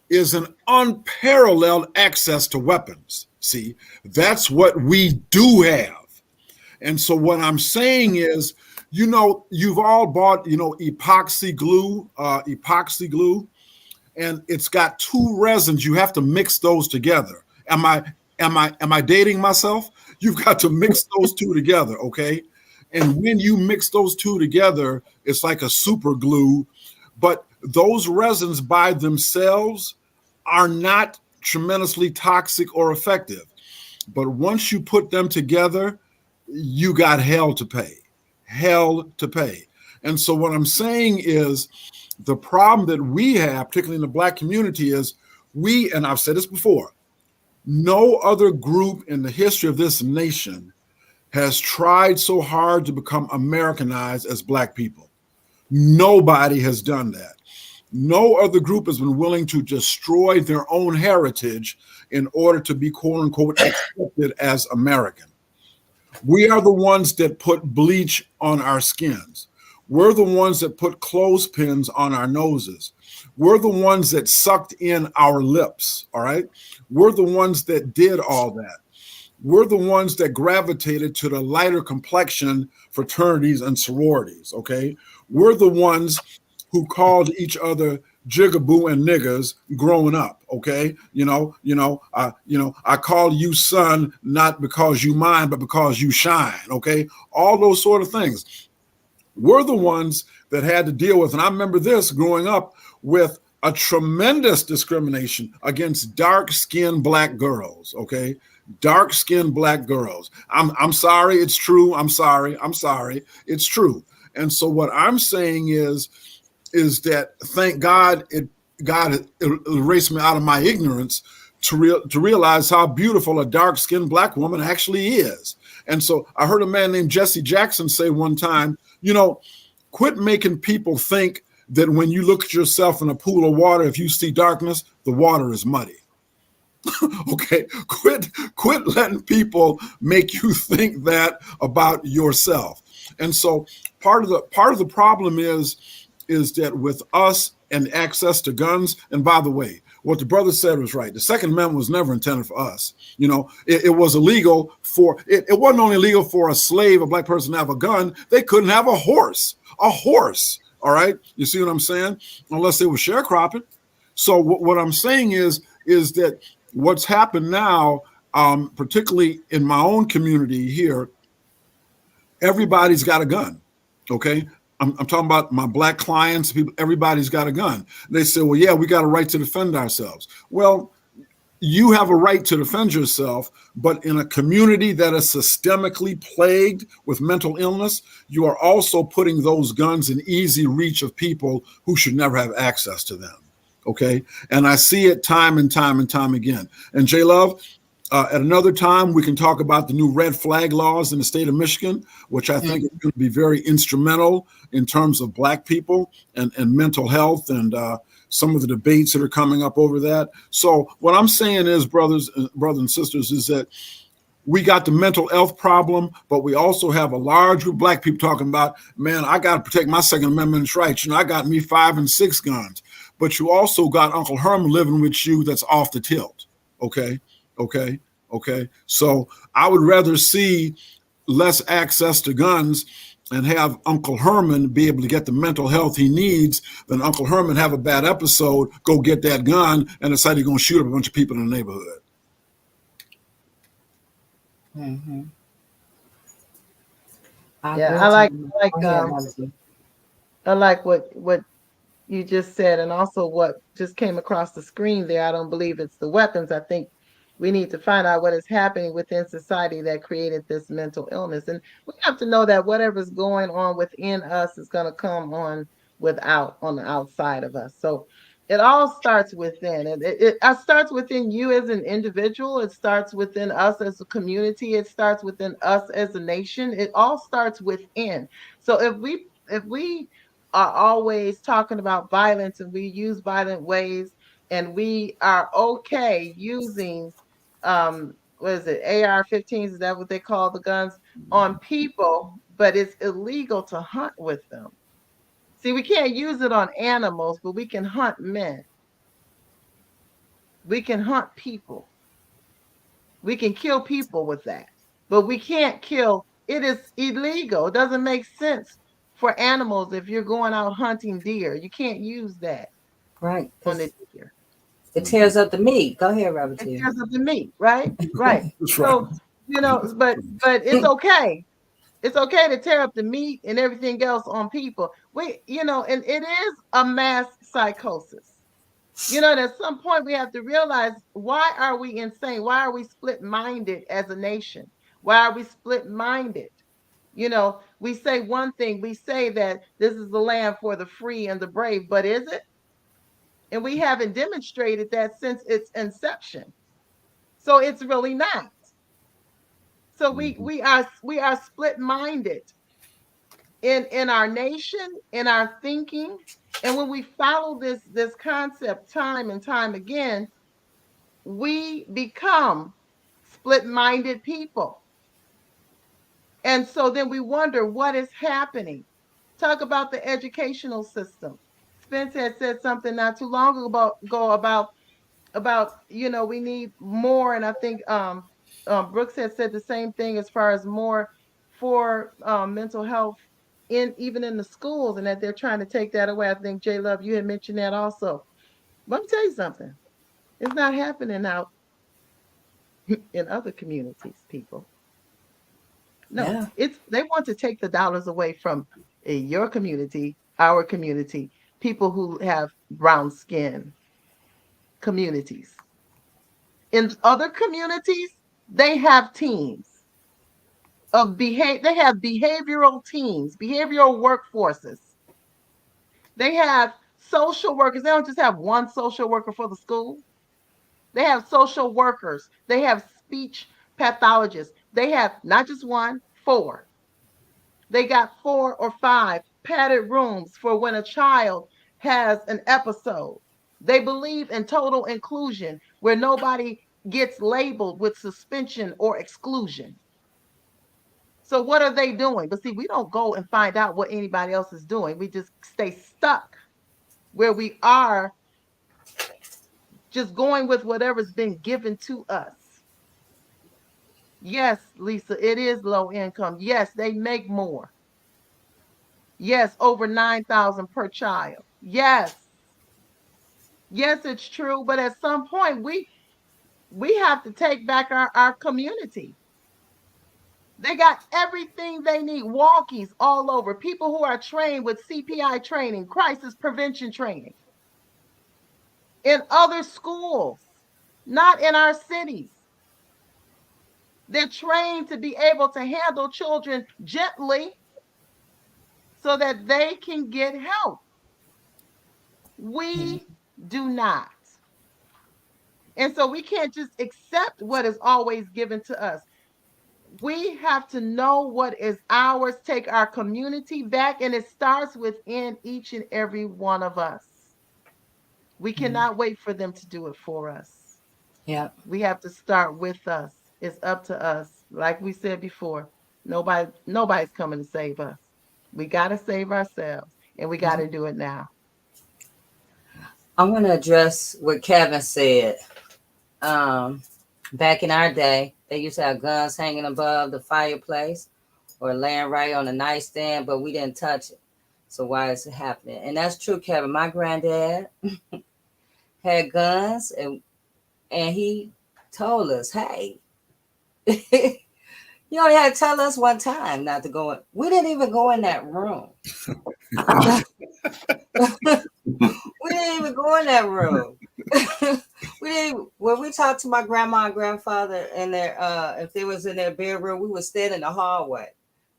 is an unparalleled access to weapons. See, that's what we do have. And so what I'm saying is, you know, you've all bought, you know, epoxy glue, and it's got two resins. You have to mix those together. Am I dating myself? You've got to mix those two together, okay? And when you mix those two together, it's like a super glue. But those resins by themselves are not tremendously toxic or effective. But once you put them together, you got hell to pay. And so what I'm saying is the problem that we have, particularly in the Black community, is and I've said this before, no other group in the history of this nation has tried so hard to become Americanized as Black people. Nobody has done that. No other group has been willing to destroy their own heritage in order to be quote unquote accepted as American. We are the ones that put bleach on our skins. We're the ones that put clothespins on our noses. We're the ones that sucked in our lips, all right? We're the ones that did all that. We're the ones that gravitated to the lighter complexion fraternities and sororities, okay? We're the ones who called each other jigaboo and niggas growing up, okay? I call you son not because you mine, but because you shine, okay? All those sort of things. We're the ones that had to deal with, and I remember this growing up, with a tremendous discrimination against dark-skinned Black girls, okay? Dark-skinned Black girls. I'm sorry, it's true. I'm sorry, it's true. And so what I'm saying is that thank God God erased me out of my ignorance to realize how beautiful a dark-skinned black woman actually is. And so I heard a man named Jesse Jackson say one time, quit making people think that when you look at yourself in a pool of water, if you see darkness, the water is muddy. Okay, quit letting people make you think that about yourself. And so part of the problem is that with us and access to guns, and by the way, what the brother said was right. The Second Amendment was never intended for us. It was illegal it wasn't only illegal for a slave, a black person to have a gun, they couldn't have a horse. All right. You see what I'm saying? Unless they were sharecropping. So what I'm saying is that what's happened now, particularly in my own community here, everybody's got a gun. Okay. I'm talking about my black clients, people, everybody's got a gun. They say, well, yeah, we got a right to defend ourselves. Well, you have a right to defend yourself, but in a community that is systemically plagued with mental illness, you are also putting those guns in easy reach of people who should never have access to them. Okay. And I see it time and time and time again. And J Love, at another time, we can talk about the new red flag laws in the state of Michigan, which I think is going to be very instrumental in terms of black people and mental health and some of the debates that are coming up over that. So what I'm saying is, brothers and sisters, is that we got the mental health problem, but we also have a large group of black people talking about, man, I got to protect my Second Amendment rights. I got me 5 and 6 guns. But you also got Uncle Herman living with you that's off the tilt. Okay. So I would rather see less access to guns and have Uncle Herman be able to get the mental health he needs than Uncle Herman have a bad episode, go get that gun, and decide he's going to shoot up a bunch of people in the neighborhood. Mm-hmm. I like what you just said, and also what just came across the screen there. I don't believe it's the weapons. I think we need to find out what is happening within society that created this mental illness. And we have to know that whatever's going on within us is going to come on on the outside of us. So it all starts within. It starts within you as an individual. It starts within us as a community. It starts within us as a nation. It all starts within. So if we are always talking about violence and we use violent ways and we are okay using what is it, AR-15s, is that what they call the guns, on people, but it's illegal to hunt with them. See, we can't use it on animals, but we can hunt men. We can hunt people. We can kill people with that, but we can't kill. It is illegal. It doesn't make sense for animals. If you're going out hunting deer, you can't use that Right. on the deer. It tears up the meat. Go ahead, Robert. It tears up the meat, right? Right. That's So, right. but it's okay. It's okay to tear up the meat and everything else on people. And it is a mass psychosis. At some point we have to realize, why are we insane? Why are we split-minded as a nation? Why are we split-minded? We say one thing, we say that this is the land for the free and the brave, but is it? And we haven't demonstrated that since its inception. So it's really not. So we are split-minded in our nation, in our thinking. And when we follow this concept time and time again, we become split-minded people. And so then we wonder what is happening. Talk about the educational system. Spence had said something not too long ago about we need more, and I think Brooks had said the same thing as far as more for mental health even in the schools, and that they're trying to take that away. I think J Love, you had mentioned that also. Let me tell you something. It's not happening out in other communities, people. No, Yeah. they want to take the dollars away from your community, our community, people who have brown skin communities. In other communities, they have teams they have behavioral teams, behavioral workforces. They have social workers. They don't just have one social worker for the school. They have social workers. They have speech pathologists. They have not just one, 4. They got 4 or 5 padded rooms for when a child has an episode. They believe in total inclusion where nobody gets labeled with suspension or exclusion. So what are they doing? But see, we don't go and find out what anybody else is doing. We just stay stuck where we are, just going with whatever's been given to us. Yes, Lisa, it is low income. Yes, they make more. Yes, over 9,000 per child. Yes. Yes, it's true, but at some point we have to take back our community. They got everything they need, walkies all over, people who are trained with CPI training, crisis prevention training in other schools, not in our cities. They're trained to be able to handle children gently so that they can get help. We do not. And so we can't just accept what is always given to us. We have to know what is ours, take our community back, and it starts within each and every one of us. We cannot wait for them to do it for us. Yeah. We have to start with us. It's up to us. Like we said before, nobody's coming to save us. We got to save ourselves, and we got to do it now. I want to address what Kevin said. Back in our day, they used to have guns hanging above the fireplace or laying right on the nightstand, but we didn't touch it. So why is it happening? And that's true, Kevin. My granddad had guns, and he told us, "Hey, you only had to tell us one time not to go in." We didn't even go in that room. We didn't even go in that room. We didn't. When we talked to my grandma and grandfather in their, if they was in their bedroom, we would stand in the hallway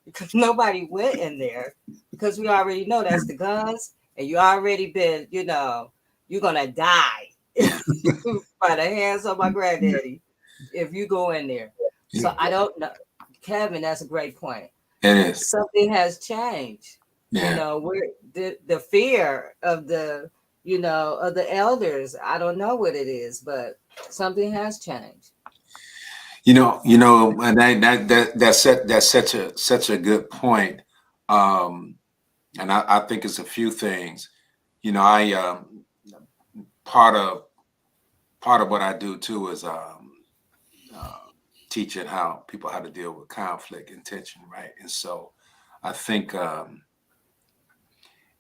because nobody went in there because we already know that's the guns, and you already been, you're gonna die by the hands of my granddaddy if you go in there. So I don't know, Kevin. That's a great point. It is. Something has changed. Yeah. We're the fear of the of the elders. I don't know what it is, but something has changed. And that's such a good point. And I think it's a few things. I part of what I do too is teaching how to deal with conflict and tension, right? And so I think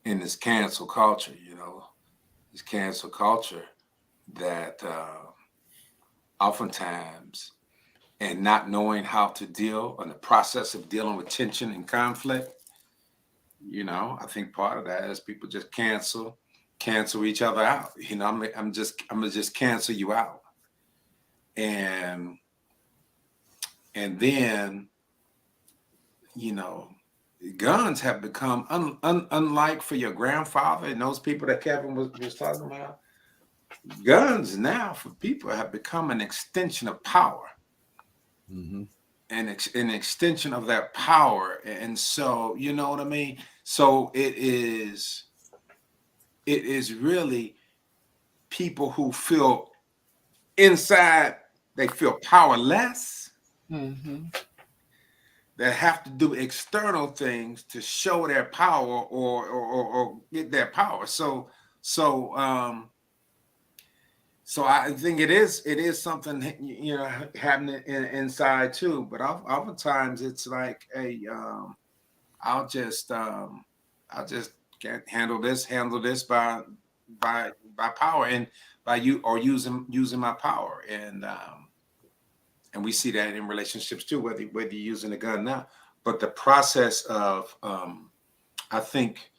in this cancel culture, that oftentimes, and not knowing how to deal in the process of dealing with tension and conflict, I think part of that is people just cancel each other out. I'm gonna just cancel you out, and then guns have become unlike for your grandfather and those people that Kevin was talking about. Guns now for people have become an extension of power, and an extension of that power. And so, you know what I mean? So it is really people who feel inside, they feel powerless, that have to do external things to show their power or get their power. So I think it is something happening inside too. But oftentimes it's like, hey, I'll just handle this by power and by you or using my power, and we see that in relationships too, whether you're using a gun now. But the process of I think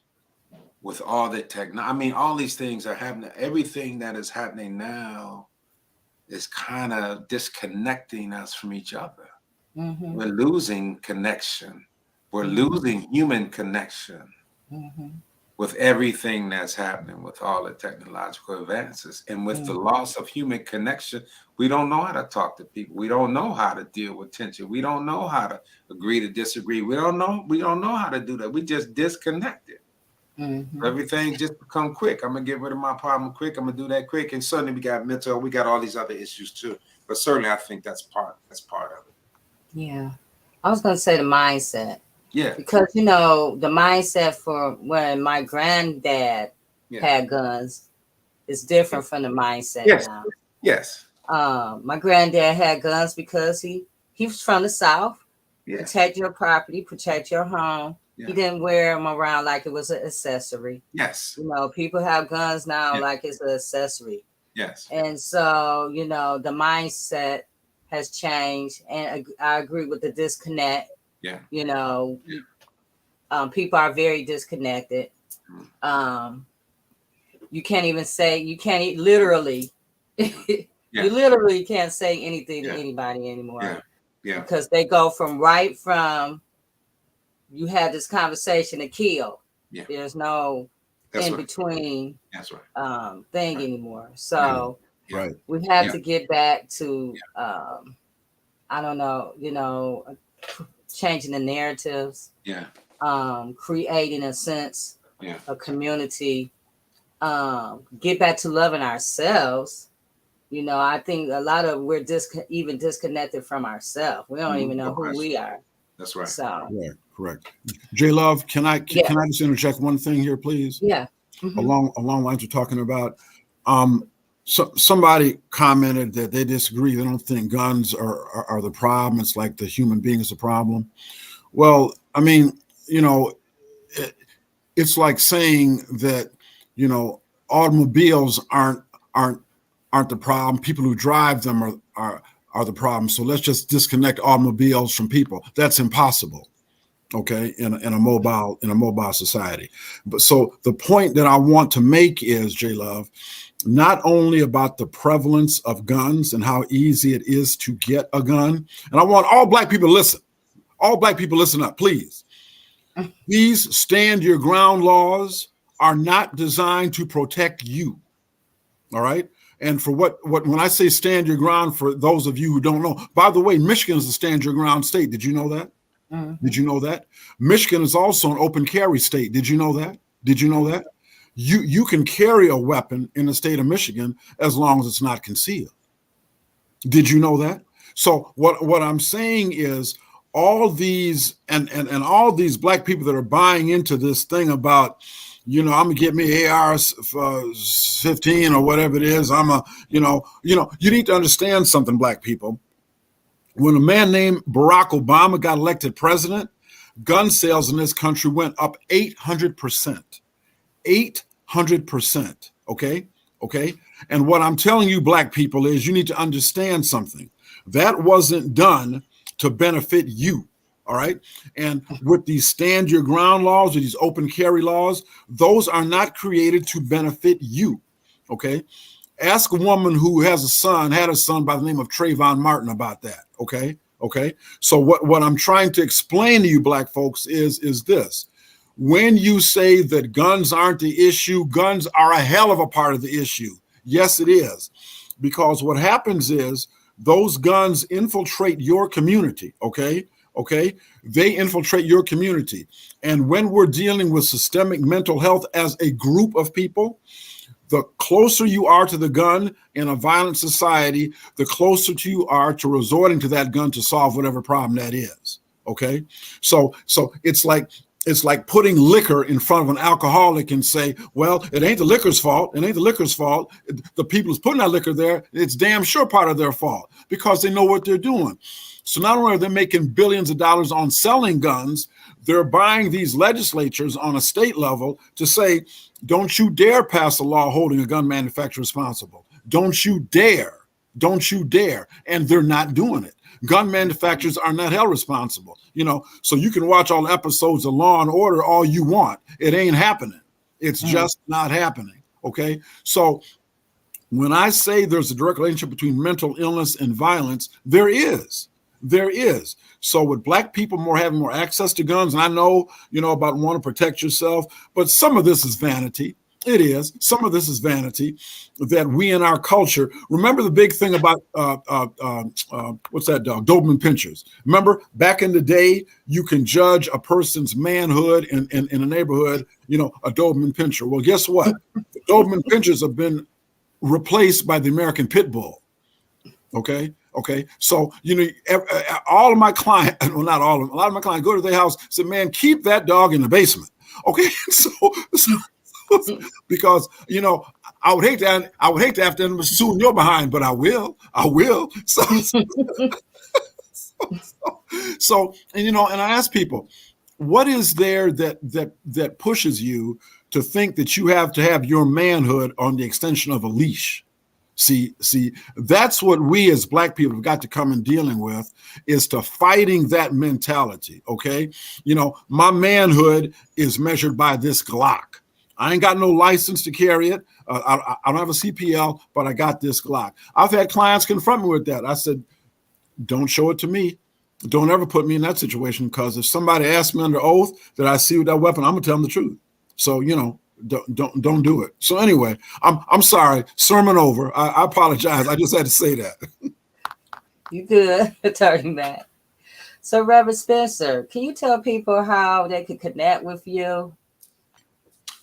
with all the technology, all these things are happening. Everything that is happening now is kind of disconnecting us from each other. We're losing connection. We're losing human connection. with everything that's happening, with all the technological advances, and with the loss of human connection, we don't know how to talk to people. We don't know how to deal with tension. We don't know how to agree to disagree. We don't know how to do that. We just disconnected. Everything just become quick. I'm gonna get rid of my problem quick. I'm gonna do that quick, and suddenly we got mental. We got all these other issues too. But certainly, I think that's part of it. Yeah, I was gonna say the mindset. Yeah, Because the mindset for when my granddad had guns is different from the mindset now. Yes. My granddad had guns because he was from the South. Protect your property, protect your home. He didn't wear them around like it was an accessory. Yes. People have guns now like it's an accessory. Yes. And so, the mindset has changed. And I agree with the disconnect. Yeah. People are very disconnected. You can't even say, literally, you literally can't say anything to anybody anymore. Yeah. Because they go from you had this conversation to kill. Yeah. There's no between thing anymore. So we have to get back to I don't know, changing the narratives. Yeah. Creating a sense of community. Get back to loving ourselves. I think a lot of we're even disconnected from ourselves. We don't even know who we are. That's right. So correct. J Love, can I just interject one thing here, please? Yeah. Along lines we're talking about. Somebody commented that they disagree. They don't think guns are the problem. It's like the human being is the problem. Well, I mean, it's like saying that automobiles aren't the problem. People who drive them are the problem. So let's just disconnect automobiles from people. That's impossible. Okay, in a mobile society. But so the point that I want to make is, J Love, not only about the prevalence of guns and how easy it is to get a gun. And I want all black people to listen. All black people listen up, please. These stand your ground laws are not designed to protect you. All right. And for what when I say stand your ground, for those of you who don't know, by the way, Michigan is a stand your ground state. Did you know that? Did you know that? Michigan is also an open carry state. Did you know that? Did you know that? You can carry a weapon in the state of Michigan as long as it's not concealed. Did you know that? So what I'm saying is all these and all these black people that are buying into this thing about, I'm gonna get me AR-15 or whatever it is. You need to understand something, black people. When a man named Barack Obama got elected president, gun sales in this country went up 800%. 800%. Okay. And what I'm telling you, black people, is you need to understand something. That wasn't done to benefit you. All right. And with these stand your ground laws or these open carry laws, those are not created to benefit you. Okay. Ask a woman who had a son by the name of Trayvon Martin about that. Okay. So what I'm trying to explain to you, black folks, is this. When you say that guns aren't the issue, guns are a hell of a part of the issue. Yes, it is. Because what happens is those guns infiltrate your community. Okay. They infiltrate your community. And when we're dealing with systemic mental health as a group of people, the closer you are to the gun in a violent society, the closer you are to resorting to that gun to solve whatever problem that is. Okay. So it's like putting liquor in front of an alcoholic and say, well, it ain't the liquor's fault. It ain't the liquor's fault. The people who's putting that liquor there, it's damn sure part of their fault because they know what they're doing. So not only are they making billions of dollars on selling guns, they're buying these legislatures on a state level to say, don't you dare pass a law holding a gun manufacturer responsible. Don't you dare. Don't you dare. And they're not doing it. Gun manufacturers are not held responsible. So you can watch all episodes of Law and Order all you want. It ain't happening. It's just not happening. Okay. So when I say there's a direct relationship between mental illness and violence, there is. There is. So with black people having more access to guns, and I know, about wanting to protect yourself, but some of this is vanity. It is. Some of this is vanity that we in our culture. Remember the big thing about what's that dog? Doberman pinchers. Remember back in the day, you can judge a person's manhood in a neighborhood. A Doberman pincher. Well, guess what? The Doberman pinchers have been replaced by the American Pit Bull. Okay. So, all of my clients, well, not all of them, a lot of my clients go to their house, say, man, keep that dog in the basement. Okay. So because, I would hate to have to sue your behind, but I will. So, and I ask people, what is there that pushes you to think that you have to have your manhood on the extension of a leash? See, that's what we as black people have got to come in dealing with, is to fighting that mentality. Okay. My manhood is measured by this Glock. I ain't got no license to carry it. I don't have a CPL, but I got this Glock. I've had clients confront me with that. I said, don't show it to me. Don't ever put me in that situation, because if somebody asks me under oath that I see with that weapon, I'm gonna tell them the truth. So, don't do it. So anyway, I'm sorry. Sermon over. I apologize. I just had to say that. You good, Attorney Mack. So, Reverend Spencer, can you tell people how they could connect with you?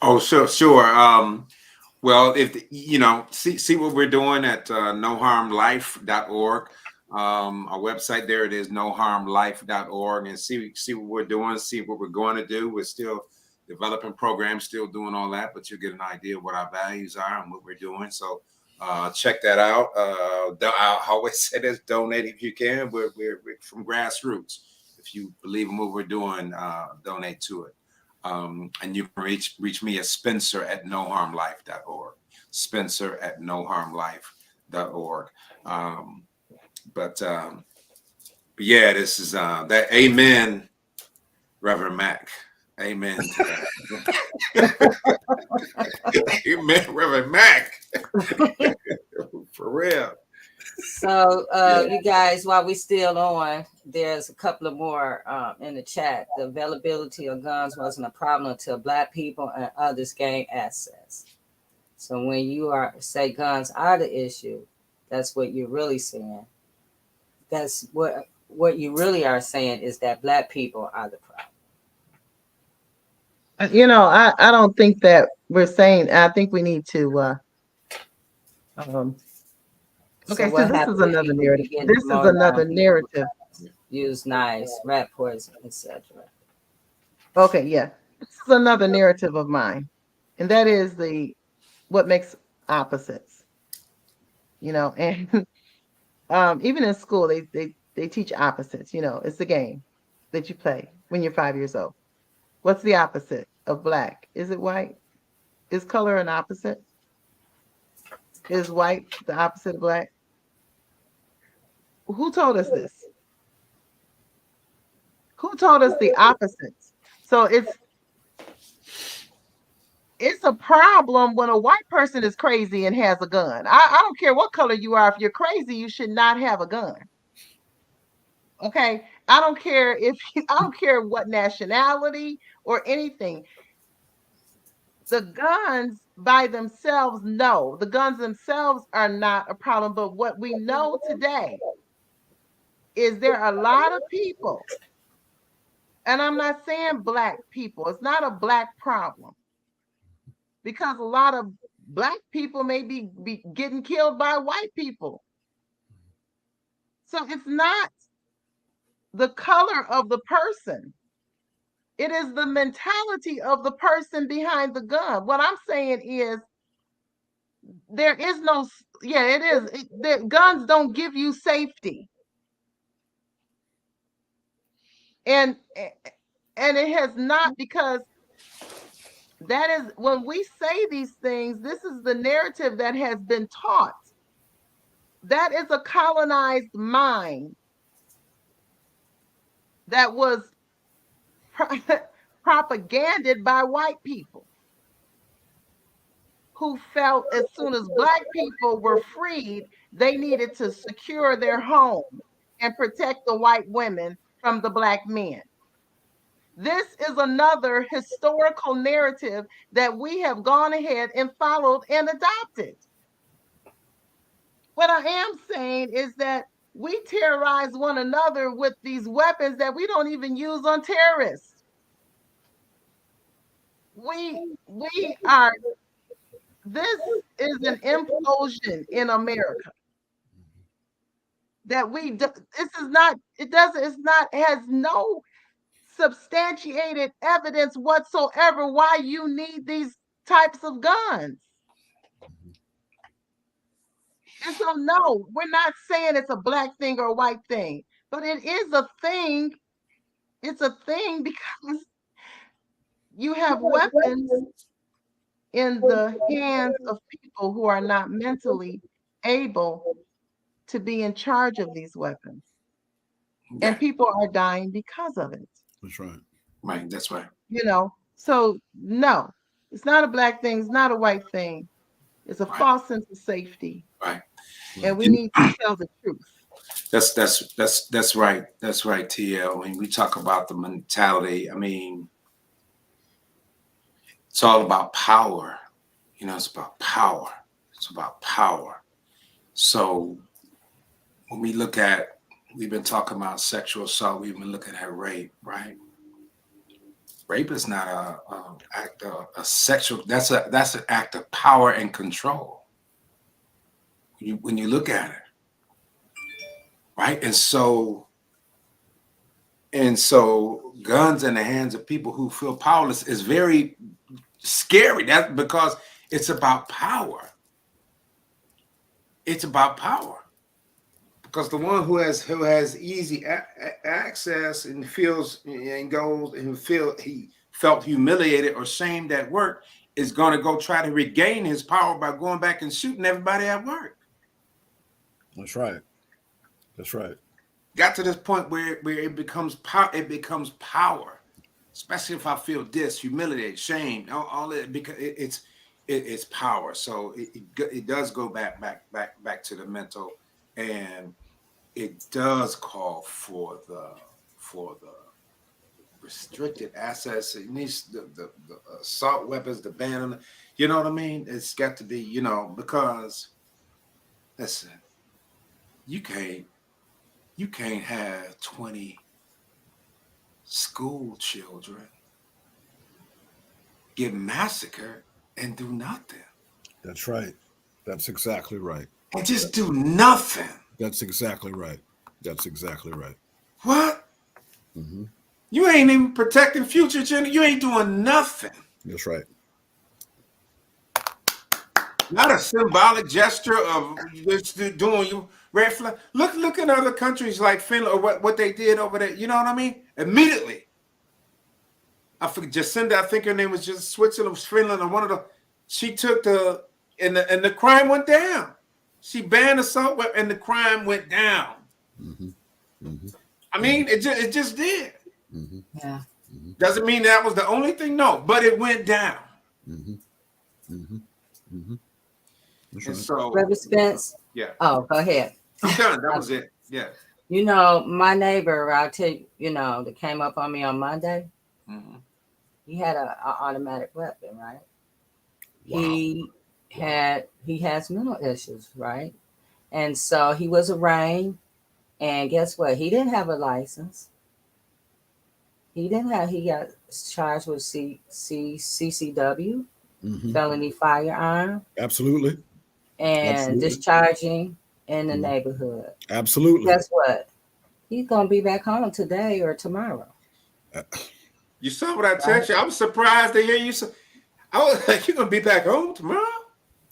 Oh, sure. Well, if see what we're doing at noharmlife.org. Our website there, it is noharmlife.org, and see what we're doing, see what we're going to do. We're still developing programs, still doing all that, but you'll get an idea of what our values are and what we're doing. So check that out. I always say this: donate if you can. We're from grassroots. If you believe in what we're doing, donate to it. And you can reach me at Spencer@noharmlife.org. Spencer@noharmlife.org. But yeah, this is that. Amen, Reverend Mack. Amen to that. Amen, Reverend Mack. For real. So, you guys, while we're still on, there's a couple of more in the chat. The availability of guns wasn't a problem until black people and others gained access. So when you say guns are the issue, that's what you're really saying. That's what you really are saying, is that black people are the problem. I don't think that we're saying. I think we need to. Okay, so this is another narrative. This is another narrative. Use knives, rat poison, etc. Okay, yeah, this is another narrative of mine, and that is what makes opposites. And even in school, they teach opposites. It's the game that you play when you're 5 years old. What's the opposite of black? Is it white? Is color an opposite? Is white the opposite of black? Who told us this? Who told us the opposites? So it's a problem when a white person is crazy and has a gun. I don't care what color you are. If you're crazy, you should not have a gun. Okay? I don't care what nationality or anything. The guns by themselves, no. The guns themselves are not a problem. But what we know today is there are a lot of people, and I'm not saying black people. It's not a black problem, because a lot of black people may be getting killed by white people. So it's not the color of the person. It is the mentality of the person behind the gun. What I'm saying is there is no, it is. Guns don't give you safety. And it has not, because that is, when we say these things, this is the narrative that has been taught. That is a colonized mind that was propaganded by white people, who felt as soon as black people were freed, they needed to secure their home and protect the white women from the black men. This is another historical narrative that we have gone ahead and followed and adopted. What I am saying is that we terrorize one another with these weapons that we don't even use on terrorists. We are, this is an implosion in America. That this is not, it has no substantiated evidence whatsoever why you need these types of guns. And so, no, we're not saying it's a black thing or a white thing, but it is a thing. It's a thing because you have weapons in the hands of people who are not mentally able to be in charge of these weapons. And people are dying because of it. That's right. Right, that's right. You know, so no, it's not a black thing, it's not a white thing. It's a false sense of safety. Right. And we need to tell the truth. That's right. That's right, TL. When we talk about the mentality, I mean, it's all about power. You know, it's about power. It's about power. So when we look at, we've been talking about sexual assault, we've been looking at rape, right? Rape is not a act of a sexual, that's an act of power and control. When you look at it, right? And so guns in the hands of people who feel powerless is very scary. That's because it's about power. It's about power. Because the one who has easy access and feels and goes and he felt humiliated or shamed at work is going to go try to regain his power by going back and shooting everybody at work. That's right. That's right. Got to this point where it becomes power. It becomes power, especially if I feel humiliated, shamed, all that, because it's power. So it does go back to the mental, and it does call for the restricted access. It needs the assault weapons, the ban on, you know what I mean? It's got to be, because listen, you can't have 20 school children get massacred and do nothing. That's right. That's exactly right. And just do nothing. That's exactly right. That's exactly right. What? Mm-hmm. You ain't even protecting future children. You ain't doing nothing. That's right. Not a symbolic gesture of just doing you red flag. Look at other countries like Finland or what they did over there. You know what I mean? Immediately. I forget Jacinda, I think her name was just Switzerland, Finland, or one of the. She took and the crime went down. She banned assault and the crime went down. Mm-hmm. Mm-hmm. I mean, it just did. Mm-hmm. Yeah. Mm-hmm. Doesn't mean that was the only thing, no, but it went down. Mm-hmm. Mm-hmm. Mm-hmm. And right. so, Reverend Spence. yeah. Oh, go ahead. I'm done. That was it. Yeah. My neighbor, I'll tell you, that came up on me on Monday. Mm-hmm. He had an automatic weapon, right? Wow. He has mental issues, right? And so he was arraigned, and guess what? He didn't have a license. He got charged with CCW, Mm-hmm. felony firearm, Absolutely. and Absolutely. discharging in the Mhm. neighborhood. Absolutely. Guess what? He's gonna be back home today or tomorrow. You saw what I text you. I was surprised to hear you. I was like, "You're gonna be back home tomorrow?"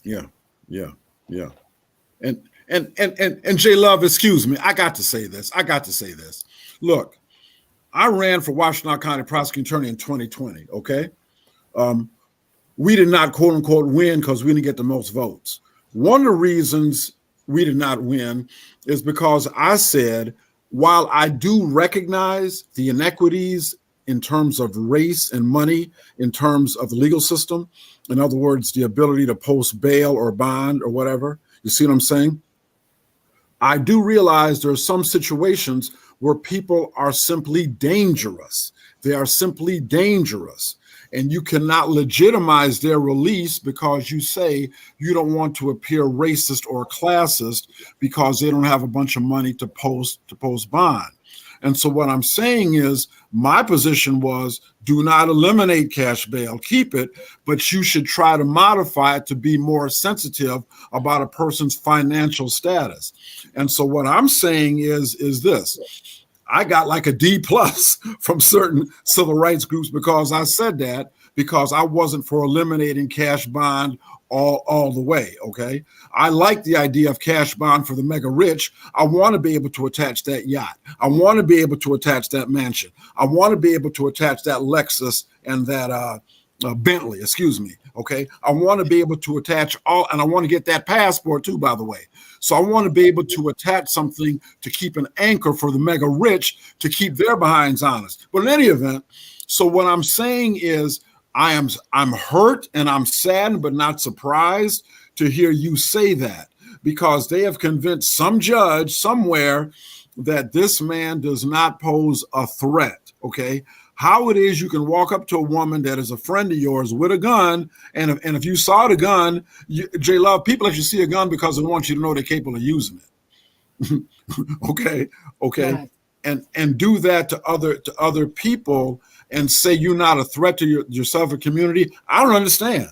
Yeah. And J Love, excuse me. I got to say this. Look, I ran for Washtenaw County Prosecuting Attorney in 2020. Okay. We did not, quote unquote, win because we didn't get the most votes. One of the reasons we did not win is because I said, while I do recognize the inequities in terms of race and money, in terms of the legal system, in other words, the ability to post bail or bond or whatever, you see what I'm saying? I do realize there are some situations where people are simply dangerous. They are simply dangerous. And you cannot legitimize their release because you say you don't want to appear racist or classist because they don't have a bunch of money to post bond. And so what I'm saying is my position was do not eliminate cash bail, keep it, but you should try to modify it to be more sensitive about a person's financial status. And so what I'm saying is this. I got like a D plus from certain civil rights groups because I said that, because I wasn't for eliminating cash bond all the way. Okay. I like the idea of cash bond for the mega rich. I want to be able to attach that yacht. I want to be able to attach that mansion. I want to be able to attach that Lexus and that Bentley, excuse me. Okay. I want to be able to attach all, and I want to get that passport too, by the way. So I want to be able to attach something to keep an anchor for the mega rich to keep their behinds honest. But in any event, so what I'm saying is I'm hurt and I'm saddened, but not surprised to hear you say that, because they have convinced some judge somewhere that this man does not pose a threat. Okay. How it is you can walk up to a woman that is a friend of yours with a gun, and if you saw the gun, J Love, people actually see a gun because they want you to know they're capable of using it. okay, Right. and do that to other people and say you're not a threat to yourself or community. I don't understand.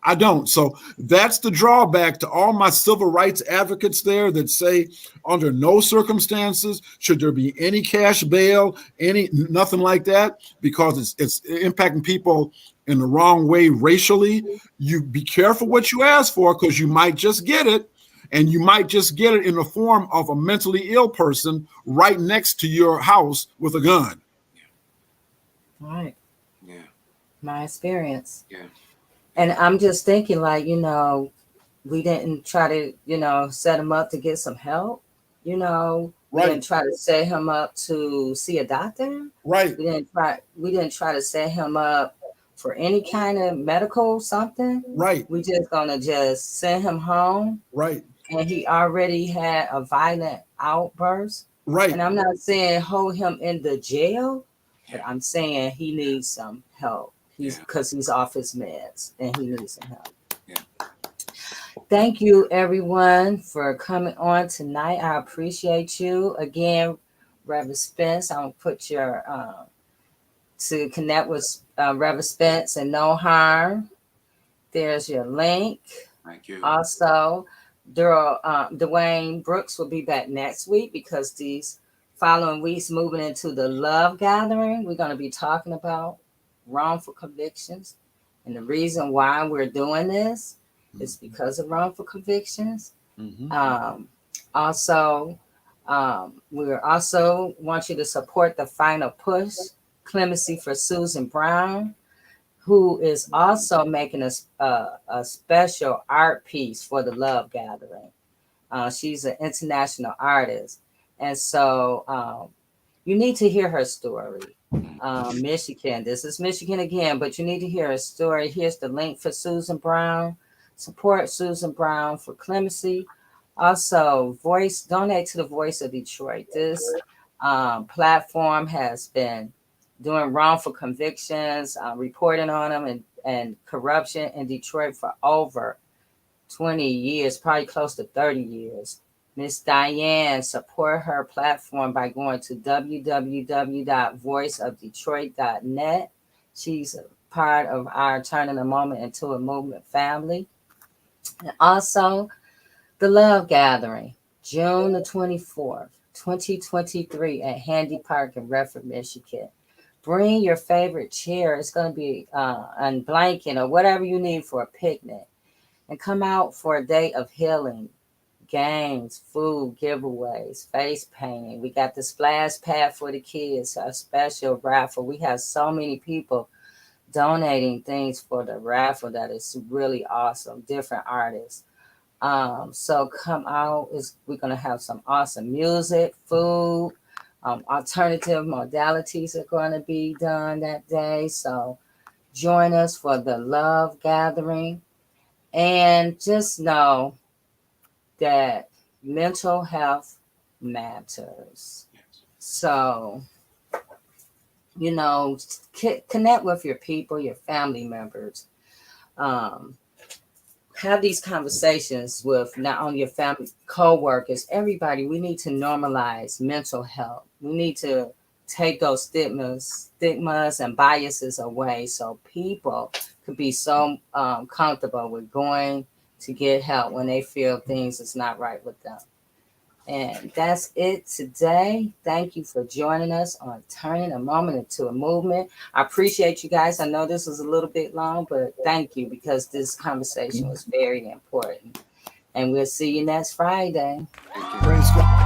I don't. So that's the drawback to all my civil rights advocates there that say under no circumstances should there be any cash bail, nothing like that, because it's impacting people in the wrong way racially. You be careful what you ask for, because you might just get it, and you might just get it in the form of a mentally ill person right next to your house with a gun. Right. Yeah. My experience. Yeah. And I'm just thinking, like, we didn't try to, set him up to get some help. We didn't try to set him up to see a doctor. Right. We didn't try to set him up for any kind of medical something. Right. We just gonna just send him home. Right. And he already had a violent outburst. Right. And I'm not saying hold him in the jail, but I'm saying he needs some help. Because he's off his meds and he needs some help. Yeah. Thank you, everyone, for coming on tonight. I appreciate you. Again, Reverend Spence, I'm going to put your, to connect with Reverend Spence and No Harm. There's your link. Thank you. Also, Dwayne Brooks will be back next week, because these following weeks moving into the Love Gathering, we're going to be talking about wrongful convictions. And the reason why we're doing this is because of wrongful convictions. Mm-hmm. We also want you to support the Final Push, Clemency for Susan Brown, who is also making a special art piece for the Love Gathering. She's an international artist. And so you need to hear her story. Michigan. This is Michigan again, but you need to hear a story. Here's the link for Susan Brown. Support Susan Brown for clemency. Also, donate to the Voice of Detroit. This platform has been doing wrongful convictions, reporting on them and corruption in Detroit for over 20 years, probably close to 30 years. Miss Diane, support her platform by going to www.voiceofdetroit.net. She's a part of our Turning a Moment into a Movement family. And also, the Love Gathering, June the 24th, 2023 at Handy Park in Redford, Michigan. Bring your favorite chair. It's going to be a blanket or whatever you need for a picnic. And come out for a day of healing. Games, food, giveaways, face painting. We got the splash pad for the kids, a special raffle. We have so many people donating things for the raffle that is really awesome. Different artists. So come out. We're going to have some awesome music, food, alternative modalities are going to be done that day. So join us for the Love Gathering. And just know that mental health matters. So, you know, connect with your people, your family members. Have these conversations with not only your family, co-workers, everybody. We need to normalize mental health. We need to take those stigmas and biases away so people could be so comfortable with going to get help when they feel things is not right with them. And that's it today. Thank you for joining us on Turning a Moment into a Movement. I appreciate you guys. I know this was a little bit long, but thank you because this conversation was very important. And we'll see you next Friday. Praise God.